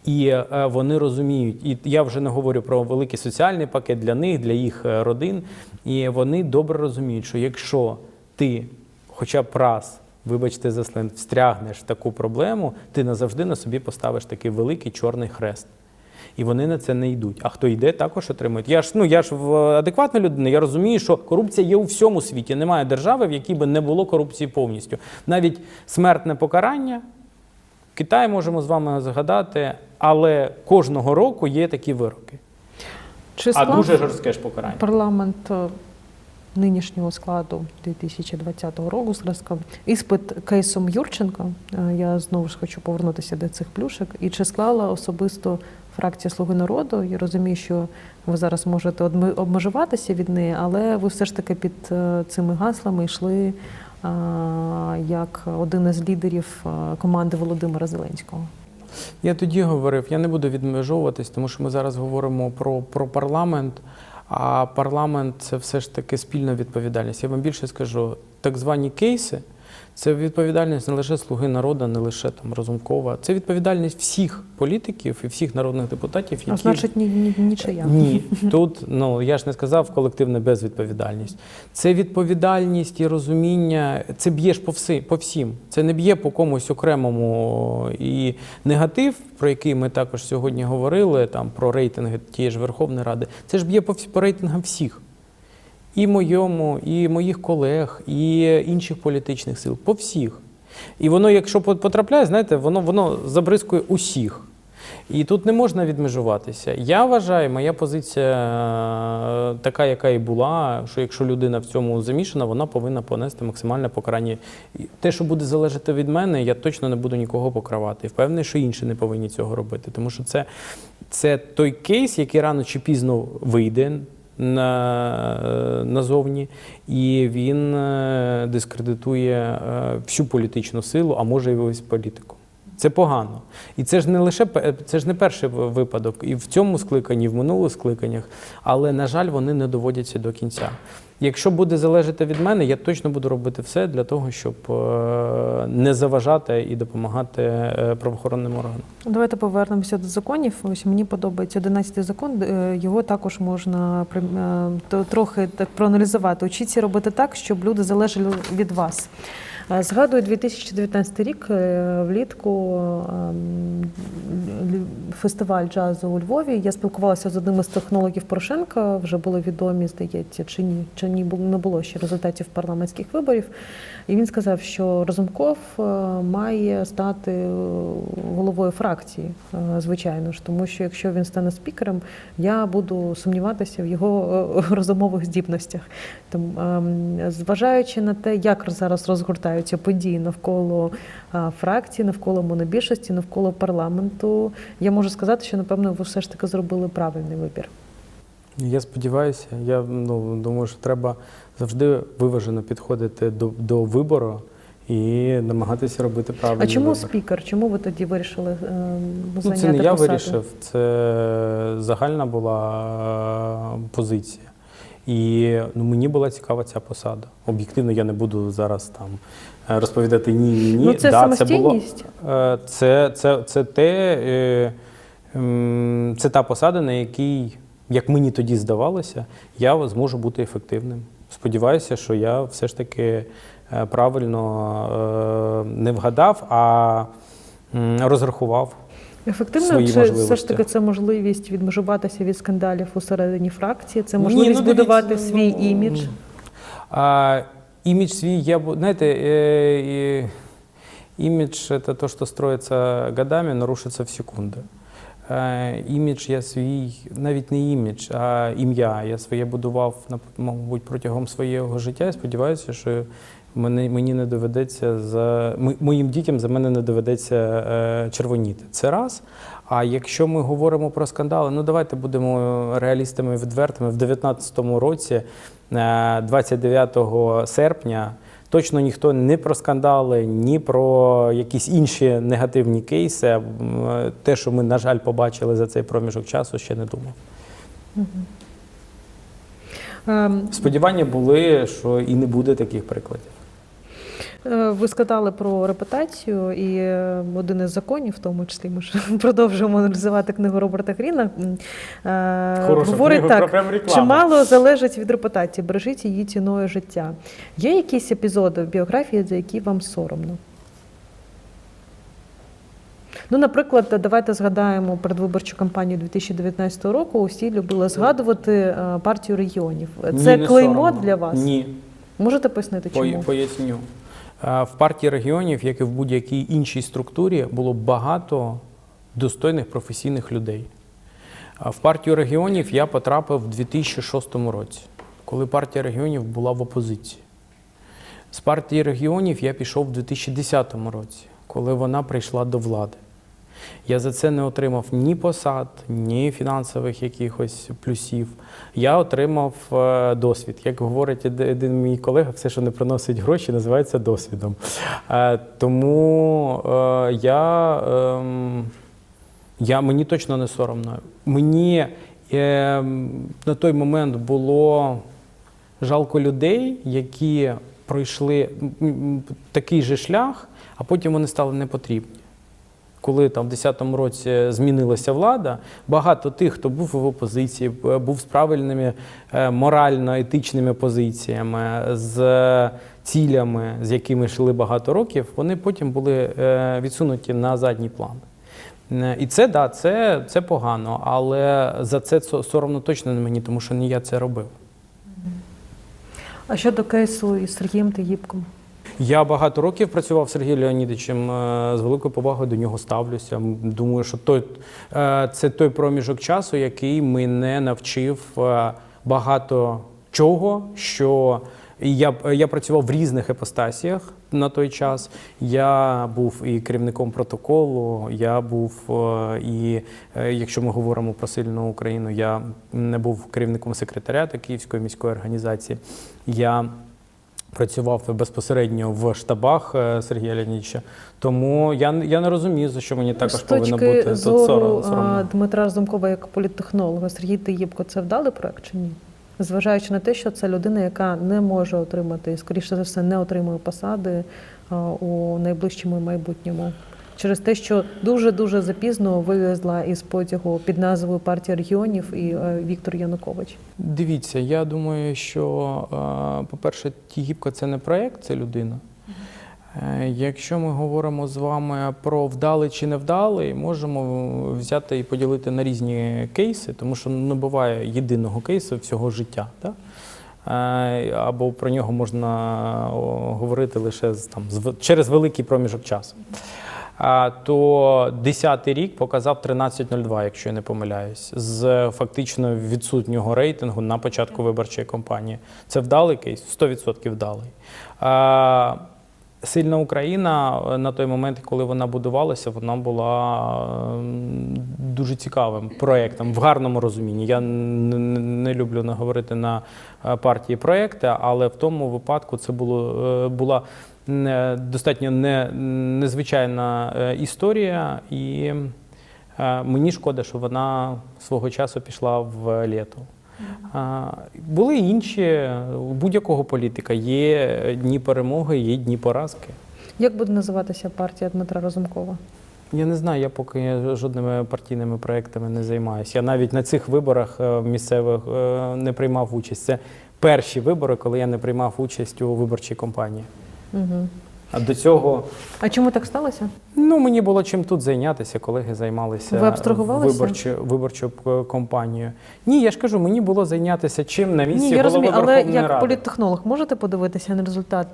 І вони розуміють, і я вже не говорю про великий соціальний пакет для них, для їх родин, і вони добре розуміють, що якщо ти хоча б раз, вибачте за сленг, встрягнеш в таку проблему, ти назавжди на собі поставиш такий великий чорний хрест. І вони на це не йдуть. А хто йде, також отримують. Я ж адекватна людина, я розумію, що корупція є у всьому світі. Немає держави, в якій би не було корупції повністю. Навіть смертне покарання, Китай можемо з вами згадати, але кожного року є такі вироки. А дуже жорстке ж покарання. Парламент нинішнього складу 2020 року зразка іспит кейсом Юрченка. Я знову ж хочу повернутися до цих плюшок. І чи склала особисто фракція «Слуги народу»? Я розумію, що ви зараз можете обмежуватися від неї, але ви все ж таки під цими гаслами йшли як один із лідерів команди Володимира Зеленського. Я тоді говорив, я не буду відмежовуватись, тому що ми зараз говоримо про парламент, а парламент – це все ж таки спільна відповідальність. Я вам більше скажу, так звані кейси – це відповідальність не лише «Слуги народу», не лише там Разумкова. Це відповідальність всіх політиків і всіх народних депутатів, які… А значить, нічия. Ні, тут, я ж не сказав колективна безвідповідальність. Це відповідальність і розуміння, це б'єш по всім. Це не б'є по комусь окремому. І негатив, про який ми також сьогодні говорили, там, про рейтинги тієї ж Верховної Ради, це ж б'є по рейтингам всіх. І моєму, і моїх колег, і інших політичних сил. По всіх. І воно, якщо потрапляє, знаєте, воно забризкує усіх. І тут не можна відмежуватися. Я вважаю, моя позиція така, яка і була, що якщо людина в цьому замішана, вона повинна понести максимальне покарання. Те, що буде залежати від мене, я точно не буду нікого покривати. І впевнений, що інші не повинні цього робити. Тому що це той кейс, який рано чи пізно вийде назовні, і він дискредитує всю політичну силу, а може і весь політику. Це погано. І це ж не перший випадок і в цьому скликанні, і в минулих скликаннях, але, на жаль, вони не доводяться до кінця. Якщо буде залежати від мене, я точно буду робити все для того, щоб не заважати і допомагати правоохоронним органам. Давайте повернемося до законів. Ось мені подобається 11-й закон, його також можна трохи так проаналізувати. Учіться робити так, щоб люди залежали від вас. Згадую 2019 рік, влітку фестиваль джазу у Львові. Я спілкувалася з одним із технологів Порошенка, вже були відомі, здається, чи ні, не було ще результатів парламентських виборів. І він сказав, що Разумков має стати головою фракції, звичайно ж, тому що якщо він стане спікером, я буду сумніватися в його розумових здібностях. Тому, зважаючи на те, як зараз розгортаються події навколо фракції, навколо монобільшості, навколо парламенту, я можу сказати, що, напевно, ви все ж таки зробили правильний вибір. Я сподіваюся. Я думаю, що треба завжди виважено підходити до вибору і намагатися робити правильний вибір. А чому вибір. Спікер? Чому ви тоді вирішили зайняти посаду? Це не я вирішив, це загальна була позиція. І мені була цікава ця посада. Об'єктивно, я не буду зараз там розповідати ні. Це самостійність? Це та посада, на якій, як мені тоді здавалося, я зможу бути ефективним. Сподіваюся, що я все ж таки правильно не вгадав, а розрахував. Ефективно, чи все ж таки це можливість відмежуватися від скандалів усередині фракції? Це можливість будувати свій імідж? Імідж свій, знаєте, імідж – це те, що строїться годами, но рушиться в секунди. Імідж я свій, навіть не імідж, а ім'я. Я своє будував, мабуть, протягом свого життя. Я сподіваюся, що мені не доведеться, моїм дітям за мене не доведеться червоніти. Це раз. А якщо ми говоримо про скандали, давайте будемо реалістами і відвертими. В 2019 році, 29 серпня, точно ніхто не про скандали, ні про якісь інші негативні кейси. Те, що ми, на жаль, побачили за цей проміжок часу, ще не думав. Сподівання були, що і не буде таких прикладів. Ви сказали про репутацію, і один із законів, в тому числі ми ж продовжуємо аналізувати книгу Роберта Гріна, говорить так: чимало залежить від репутації, бережіть її ціною життя. Є якісь епізоди в біографії, за які вам соромно? Наприклад, давайте згадаємо передвиборчу кампанію 2019 року. Усі любили згадувати партію регіонів. Це клеймо для вас? Ні. Можете пояснити, чому? Поясню. В партії регіонів, як і в будь-якій іншій структурі, було багато достойних професійних людей. В партію регіонів я потрапив в 2006 році, коли партія регіонів була в опозиції. З партії регіонів я пішов в 2010 році, коли вона прийшла до влади. Я за це не отримав ні посад, ні фінансових якихось плюсів. Я отримав досвід. Як говорить один мій колега, все, що не приносить гроші, називається досвідом. Тому я Мені точно не соромно. Мені на той момент було жалко людей, які пройшли такий же шлях, а потім вони стали непотрібні. Коли там в 2010 році змінилася влада, багато тих, хто був в опозиції, був з правильними морально-етичними позиціями, з цілями, з якими йшли багато років, вони потім були відсунуті на задній план. І це погано, але за це соромно точно не мені, тому що не я це робив. А щодо кейсу із Сергієм Тігіпком? Я багато років працював з Сергієм Леонідовичем, з великою повагою до нього ставлюся. Думаю, що це той проміжок часу, який мене навчив багато чого, що я працював в різних іпостасіях на той час. Я був і керівником протоколу, я був і, якщо ми говоримо про сильну Україну, я не був керівником секретаріату Київської міської організації. Я працював безпосередньо в штабах Сергія Леонідовича, тому я не розумію, за що мені також повинно бути тут соромно. З точки зору Дмитра Разумкова як політтехнолога, Сергій Тігіпко – це вдалий проект чи ні? Зважаючи на те, що це людина, яка не може отримати, і, скоріше за все, не отримує посади у найближчому майбутньому. Через те, що дуже-дуже запізно вивезла із потягу під назвою «Партія регіонів» і Віктор Янукович. Дивіться, я думаю, що, по-перше, Тігіпко – це не проєкт, це людина. Якщо ми говоримо з вами про вдалий чи невдалий, можемо взяти і поділити на різні кейси, тому що не буває єдиного кейсу всього життя. Так? Або про нього можна говорити лише через великий проміжок часу. То 10-й рік показав 13.02, якщо я не помиляюсь, з фактично відсутнього рейтингу на початку виборчої кампанії. Це вдалий кейс? 100% вдалий. Сильна Україна на той момент, коли вона будувалася, вона була дуже цікавим проєктом, в гарному розумінні. Я не люблю говорити на партії проєкти, але в тому випадку це була достатньо незвичайна історія, і мені шкода, що вона свого часу пішла в літо. Були інші, у будь-якого політика є дні перемоги, є дні поразки. Як буде називатися партія Дмитра Разумкова? Я не знаю, я поки жодними партійними проєктами не займаюся. Я навіть на цих виборах місцевих не приймав участь. Це перші вибори, коли я не приймав участь у виборчій кампанії. Угу. А до цього... А чому так сталося? Мені було чим тут зайнятися, колеги займалися. Ви абстрагувалися? Виборчою кампанією. Ні, я ж кажу, мені було зайнятися чим на місці голови Верховної Ради. Але як політтехнолог можете подивитися на результат,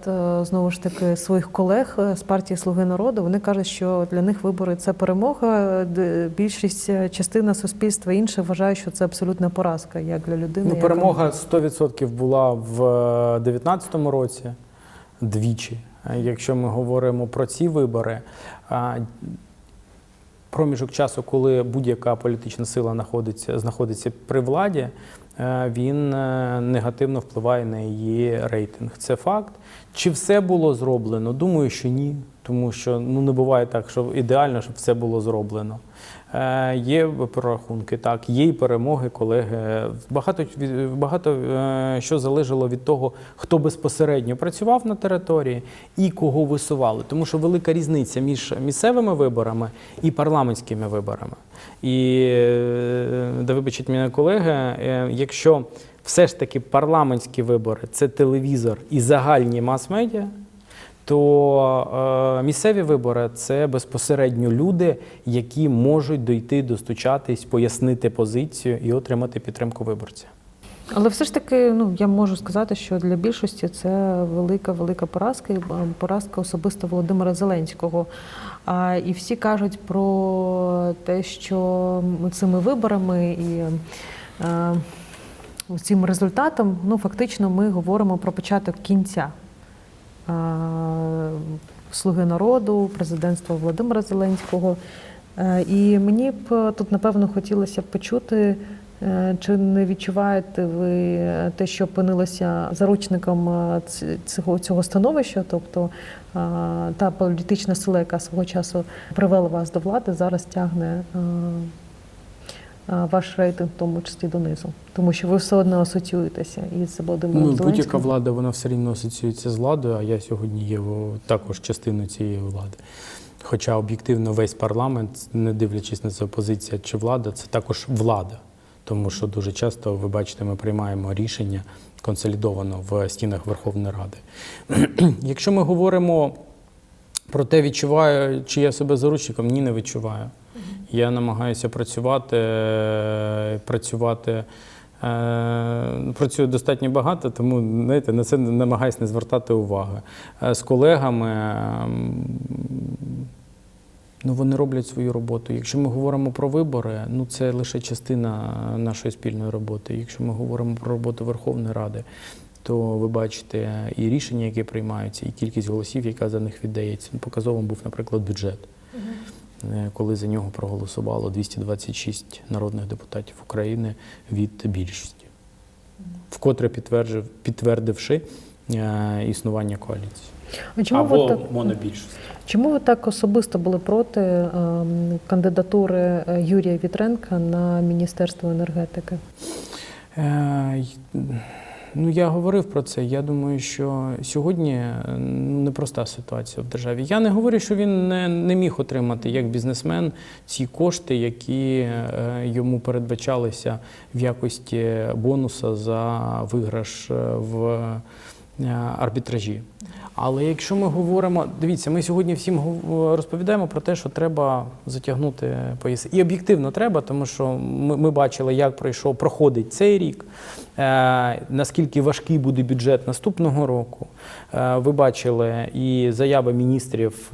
знову ж таки, своїх колег з партії «Слуги народу»? Вони кажуть, що для них вибори – це перемога, більшість, частина суспільства інше вважає, що це абсолютна поразка, як для людини. Перемога 100% була в 2019 році, двічі. Якщо ми говоримо про ці вибори, проміжок часу, коли будь-яка політична сила знаходиться при владі, він негативно впливає на її рейтинг. Це факт. Чи все було зроблено? Думаю, що ні. Тому що не буває так, що ідеально, щоб все було зроблено. Є прорахунки, так, є і перемоги, колеги. Багато що залежало від того, хто безпосередньо працював на території і кого висували. Тому що велика різниця між місцевими виборами і парламентськими виборами. І, да вибачить мене колеги, якщо все ж таки парламентські вибори – це телевізор і загальні мас-медіа, то місцеві вибори – це безпосередньо люди, які можуть дойти, достучатись, пояснити позицію і отримати підтримку виборця. Але все ж таки, я можу сказати, що для більшості це велика поразка, і поразка особисто Володимира Зеленського. І всі кажуть про те, що цими виборами і цим результатом, фактично ми говоримо про початок кінця «Слуги народу», президентства Володимира Зеленського. І мені б тут, напевно, хотілося б почути, Чи не відчуваєте ви те, що опинилися заручником цього становища? Тобто та політична сила, яка свого часу привела вас до влади, зараз тягне ваш рейтинг, в тому числі донизу? Тому що ви все одно асоціюєтеся із Володимиром Зеленським. Будь-яка влада, вона все рівно асоціюється з владою, а я сьогодні є також частиною цієї влади. Хоча об'єктивно весь парламент, не дивлячись на це опозиція чи влада, це також влада. Тому що дуже часто, ви бачите, ми приймаємо рішення консолідовано в стінах Верховної Ради. Якщо ми говоримо про те, відчуваю, чи я себе заручником, ні, не відчуваю. Я намагаюся працюю достатньо багато, тому, знаєте, на це намагаюся не звертати уваги. З колегами, вони роблять свою роботу. Якщо ми говоримо про вибори, це лише частина нашої спільної роботи. Якщо ми говоримо про роботу Верховної Ради, то ви бачите і рішення, які приймаються, і кількість голосів, яка за них віддається. Показовим був, наприклад, бюджет, коли за нього проголосувало 226 народних депутатів України від більшості, вкотре підтвердивши існування коаліції. Або монобільшості. Чому ви так особисто були проти кандидатури Юрія Вітренка на Міністерство енергетики? Я говорив про це. Я думаю, що сьогодні непроста ситуація в державі. Я не говорю, що він не міг отримати як бізнесмен ці кошти, які йому передбачалися в якості бонуса за виграш в арбітражі. Але якщо ми говоримо, дивіться, ми сьогодні всім розповідаємо про те, що треба затягнути пояси. І об'єктивно треба, тому що ми бачили, як проходить цей рік, наскільки важкий буде бюджет наступного року. Ви бачили і заяви міністрів,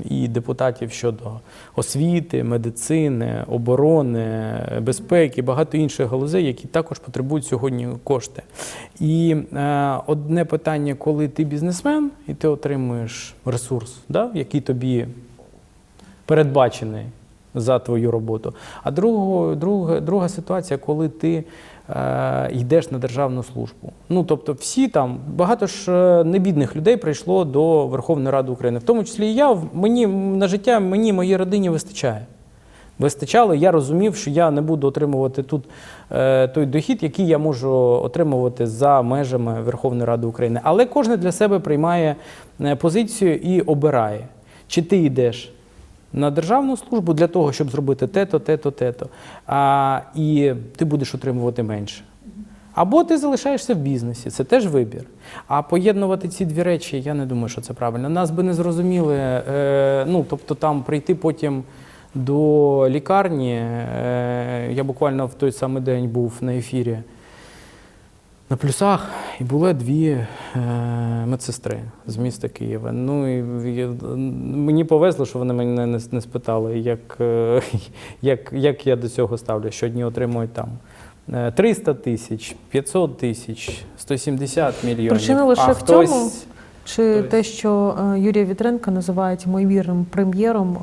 і депутатів щодо освіти, медицини, оборони, безпеки, багато інших галузей, які також потребують сьогодні кошти. І одне питання, коли ти бізнесмен і ти отримуєш ресурс, який тобі передбачений за твою роботу. А друга ситуація, коли ти йдеш на державну службу. Тобто всі там, багато ж небідних людей прийшло до Верховної Ради України. В тому числі і я, мені на життя, моїй родині вистачає. Вистачало, я розумів, що я не буду отримувати тут той дохід, який я можу отримувати за межами Верховної Ради України. Але кожен для себе приймає позицію і обирає, чи ти йдеш на державну службу для того, щоб зробити те-то, те-то, те-то, і ти будеш отримувати менше. Або ти залишаєшся в бізнесі, це теж вибір. А поєднувати ці дві речі, я не думаю, що це правильно. Нас би не зрозуміли, тобто там прийти потім до лікарні. Я буквально в той самий день був на ефірі на «Плюсах», і були дві медсестри з міста Києва. Мені повезло, що вони мене не спитали, як я до цього ставлю, що одні отримують там 300 тисяч, 500 тисяч, 170 мільйонів. Причина лише в цьому? Чи те, що Юрія Вітренка називають ймовірним прем'єром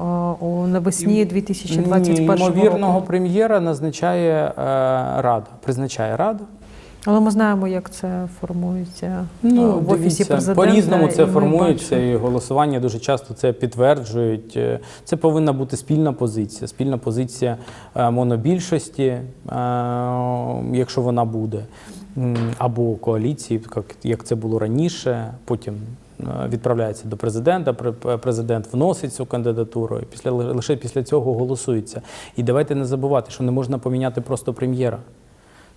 навесні 2021 року? Ймовірного прем'єра призначає Рада. Але ми знаємо, як це формується в Офісі Президента. По-різному це формується, і голосування дуже часто це підтверджують. Це повинна бути спільна позиція монобільшості, якщо вона буде, або коаліції, як це було раніше, потім відправляється до президента, президент вносить цю кандидатуру, і лише після цього голосується. І давайте не забувати, що не можна поміняти просто прем'єра.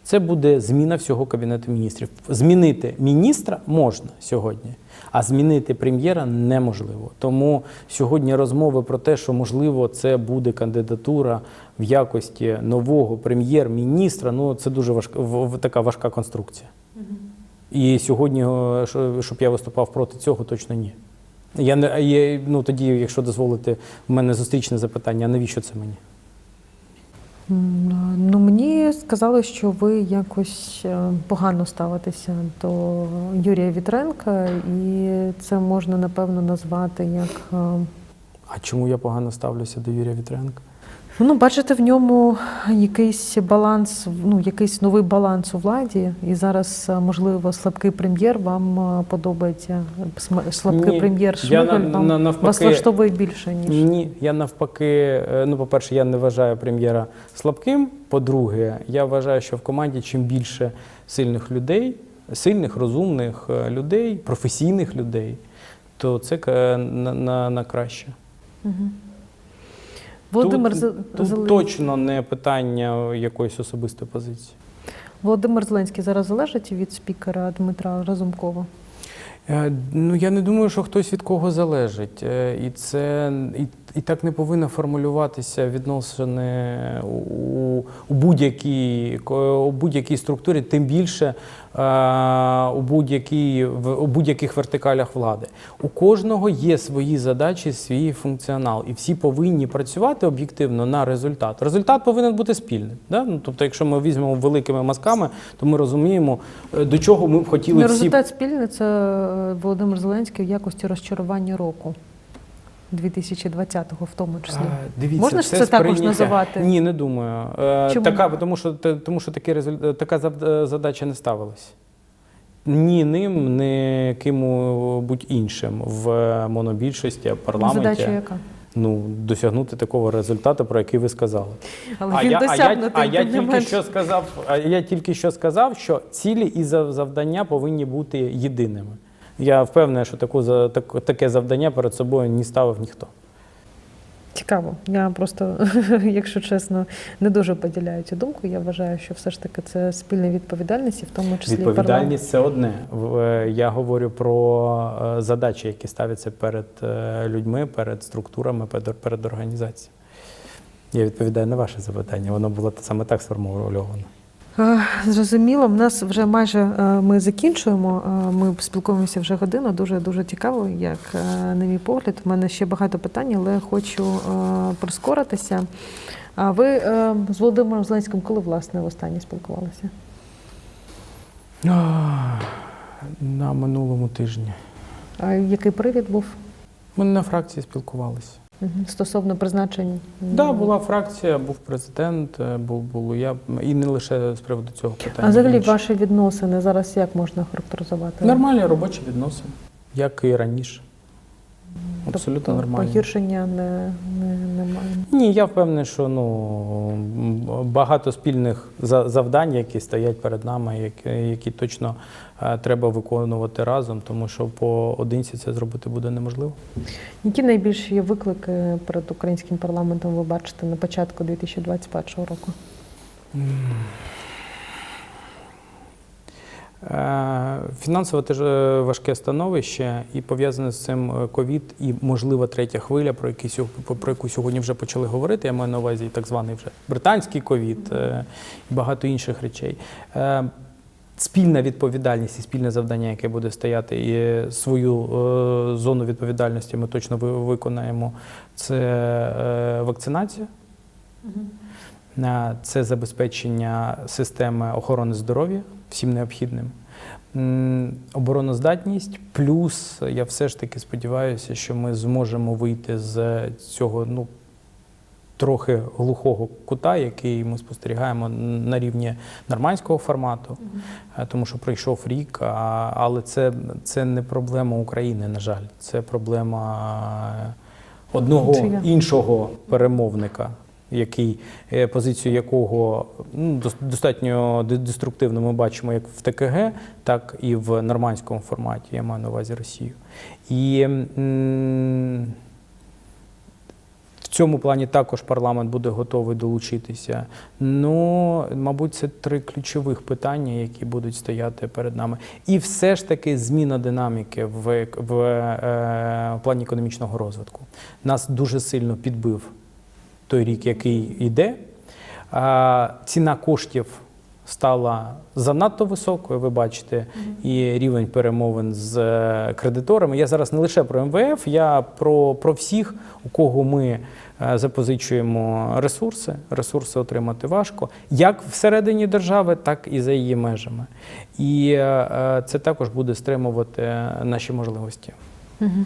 Це буде зміна всього Кабінету міністрів. Змінити міністра можна сьогодні, а змінити прем'єра неможливо. Тому сьогодні розмови про те, що, можливо, це буде кандидатура в якості нового прем'єр-міністра, це дуже така важка конструкція. І сьогодні, щоб я виступав проти цього, точно ні. Тоді, якщо дозволите, в мене зустрічне запитання, а навіщо це мені? Мені сказали, що ви якось погано ставитеся до Юрія Вітренка, і це можна, напевно, назвати як... А чому я погано ставлюся до Юрія Вітренка? Ну, бачите в ньому якийсь баланс, ну, якийсь новий баланс у владі, і зараз, можливо, слабкий прем'єр вам подобається, слабкий Ні, прем'єр я Шмигаль вам навпаки, вас влаштовує більше, ніж... Ні, я навпаки, ну, по-перше, я не вважаю прем'єра слабким. По-друге, я вважаю, що в команді чим більше сильних людей, сильних, розумних людей, професійних людей, то це на краще. Угу. Володимир Тут точно не питання якоїсь особистої позиції. Володимир Зеленський зараз залежить від спікера Дмитра Разумкова? Ну, я не думаю, що хтось від кого залежить. І так не повинно формулюватися відносини у будь-якій структурі, тим більше у будь-яких вертикалях влади. У кожного є свої задачі, свій функціонал, і всі повинні працювати об'єктивно на результат. Результат повинен бути спільним. Да? Ну, тобто, якщо ми візьмемо великими мазками, то ми розуміємо, до чого ми б хотіли всі... Результат спільний – це Володимир Зеленський в якості розчарування року. 2020-го в тому числі. Дивіться, можна ж це також називати? Ні, не думаю. Чому? Тому що така задача не ставилась. Ні ним, ні ким-будь іншим в монобільшості, в парламенті. Задача яка? Ну, досягнути такого результату, про який ви сказали. Але він досягнутий, я тільки що сказав, що цілі і завдання повинні бути єдиними. Я впевнений, що таке завдання перед собою не ставив ніхто. Цікаво. Я просто, якщо чесно, не дуже поділяю цю думку. Я вважаю, що все ж таки це спільна відповідальність, і в тому числі відповідальність – це одне. Я говорю про задачі, які ставляться перед людьми, перед структурами, перед організацією. Я відповідаю на ваше запитання. Воно було саме так сформульовано. Зрозуміло. У нас вже майже ми закінчуємо. Ми спілкуємося вже годину. Дуже цікаво, як на мій погляд. У мене ще багато питань, але хочу прискоритися. А ви з Володимиром Зеленським коли, власне, востаннє спілкувалися? На минулому тижні. А який привід був? Ми на фракції спілкувалися. Стосовно призначень? Так, була фракція, був президент, був я, і не лише з приводу цього питання. А взагалі ваші відносини зараз як можна характеризувати? Нормальні робочі відносини, як і раніше. Абсолютно тобто, нормально. Погіршення немає? Ні, я впевнений, що багато спільних завдань, які стоять перед нами, які точно треба виконувати разом, тому що поодинці це зробити буде неможливо. Які найбільші виклики перед українським парламентом ви бачите на початку 2021 року? Фінансово теж важке становище, і пов'язане з цим ковід, і, можливо, третя хвиля, про яку сьогодні вже почали говорити, я маю на увазі так званий вже британський ковід і багато інших речей. Спільна відповідальність і спільне завдання, яке буде стояти, і свою зону відповідальності ми точно виконаємо, це вакцинація. Це забезпечення системи охорони здоров'я всім необхідним. Обороноздатність, плюс я все ж таки сподіваюся, що ми зможемо вийти з цього трохи глухого кута, який ми спостерігаємо на рівні нормандського формату, тому що пройшов рік, але це не проблема України, на жаль, це проблема одного іншого перемовника, позицію якого достатньо деструктивно ми бачимо як в ТКГ, так і в нормандському форматі, я маю на увазі Росію. І в цьому плані також парламент буде готовий долучитися. Мабуть, це 3 ключових питання, які будуть стояти перед нами. І все ж таки зміна динаміки в плані економічного розвитку. Нас дуже сильно підбив той рік, який йде. Ціна коштів стала занадто високою, ви бачите, і рівень перемовин з кредиторами. Я зараз не лише про МВФ, я про всіх, у кого ми запозичуємо ресурси отримати важко, як всередині держави, так і за її межами. І це також буде стримувати наші можливості. Мгм.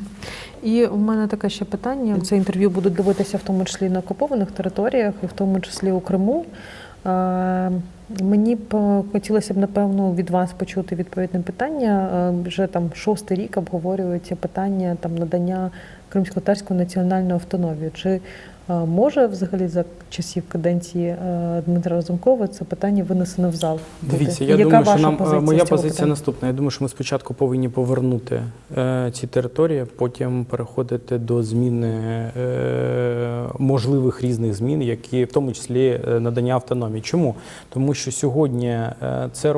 І в мене таке ще питання. Це інтерв'ю будуть дивитися в тому числі на окупованих територіях, і в тому числі у Криму. Мені б хотілося б, напевно, від вас почути відповідне питання. Вже там 6-й рік обговорюється питання там надання кримськотатарської національної автономії. Чи може взагалі за часів каденції Дмитра Разумкова це питання винесено в зал? Дивіться, бути? я Яка думаю, що ваша моя з цього позиція питання? наступна. Я думаю, що ми спочатку повинні повернути ці території, потім переходити до зміни можливих різних змін, які в тому числі надання автономії. Чому? Тому що сьогодні це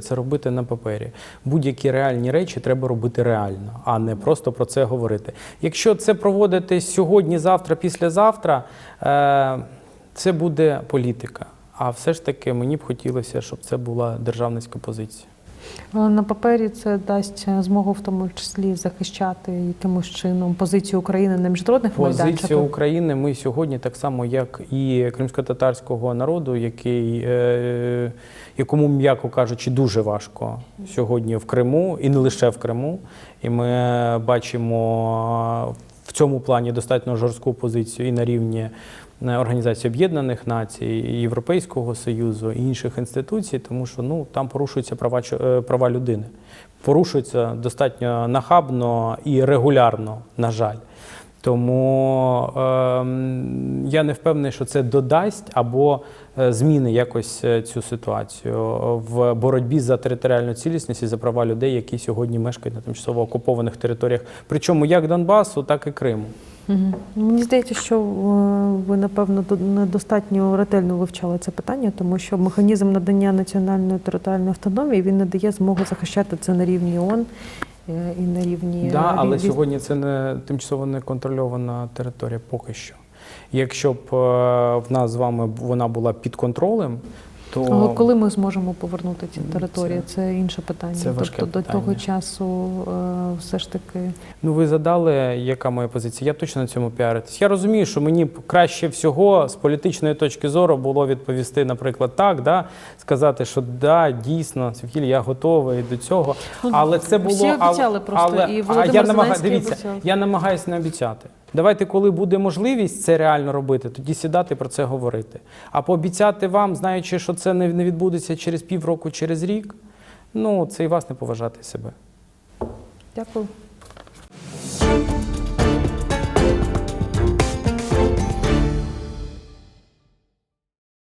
робити на папері. Будь-які реальні речі треба робити реально, а не просто про це говорити. Якщо це проводити сьогодні, завтра, післязавтра, це буде політика. А все ж таки мені б хотілося, щоб це була державницька позиція. На папері це дасть змогу в тому числі захищати якимось чином позицію України на міжнародних майданчиках? Позицію України ми сьогодні, так само як і кримськотатарського народу, якому, м'яко кажучи, дуже важко сьогодні в Криму, і не лише в Криму. І ми бачимо в цьому плані достатньо жорстку позицію і на рівні Організації Об'єднаних Націй, і Європейського Союзу, і інших інституцій, тому що там порушуються права людини. Порушуються достатньо нахабно і регулярно, на жаль. Тому я не впевнений, що це додасть або зміни якось цю ситуацію в боротьбі за територіальну цілісність і за права людей, які сьогодні мешкають на тимчасово окупованих територіях, причому як Донбасу, так і Криму. Угу. Мені здається, що ви, напевно, недостатньо ретельно вивчали це питання, тому що механізм надання національної територіальної автономії, він не дає змогу захищати це на рівні ООН і на рівні... Да, але сьогодні це не тимчасово не контрольована територія поки що. Якщо б в нас з вами вона була під контролем, то... Але коли ми зможемо повернути ці території, це інше питання. Це важке тобто питання. До того часу все ж таки... Ви задали, яка моя позиція. Я точно на цьому піаритись. Я розумію, що мені б краще всього з політичної точки зору було відповісти, наприклад, так, сказати, що да, дійсно, Світлі, я готовий до цього. Але це було... Всі обіцяли просто, і Володимир Зеленський обіцяв. Я намагаюся не обіцяти. Давайте, коли буде можливість це реально робити, тоді сідати про це говорити. А пообіцяти вам, знаючи, що це не відбудеться через півроку, через рік, це і вас не поважати себе. Дякую.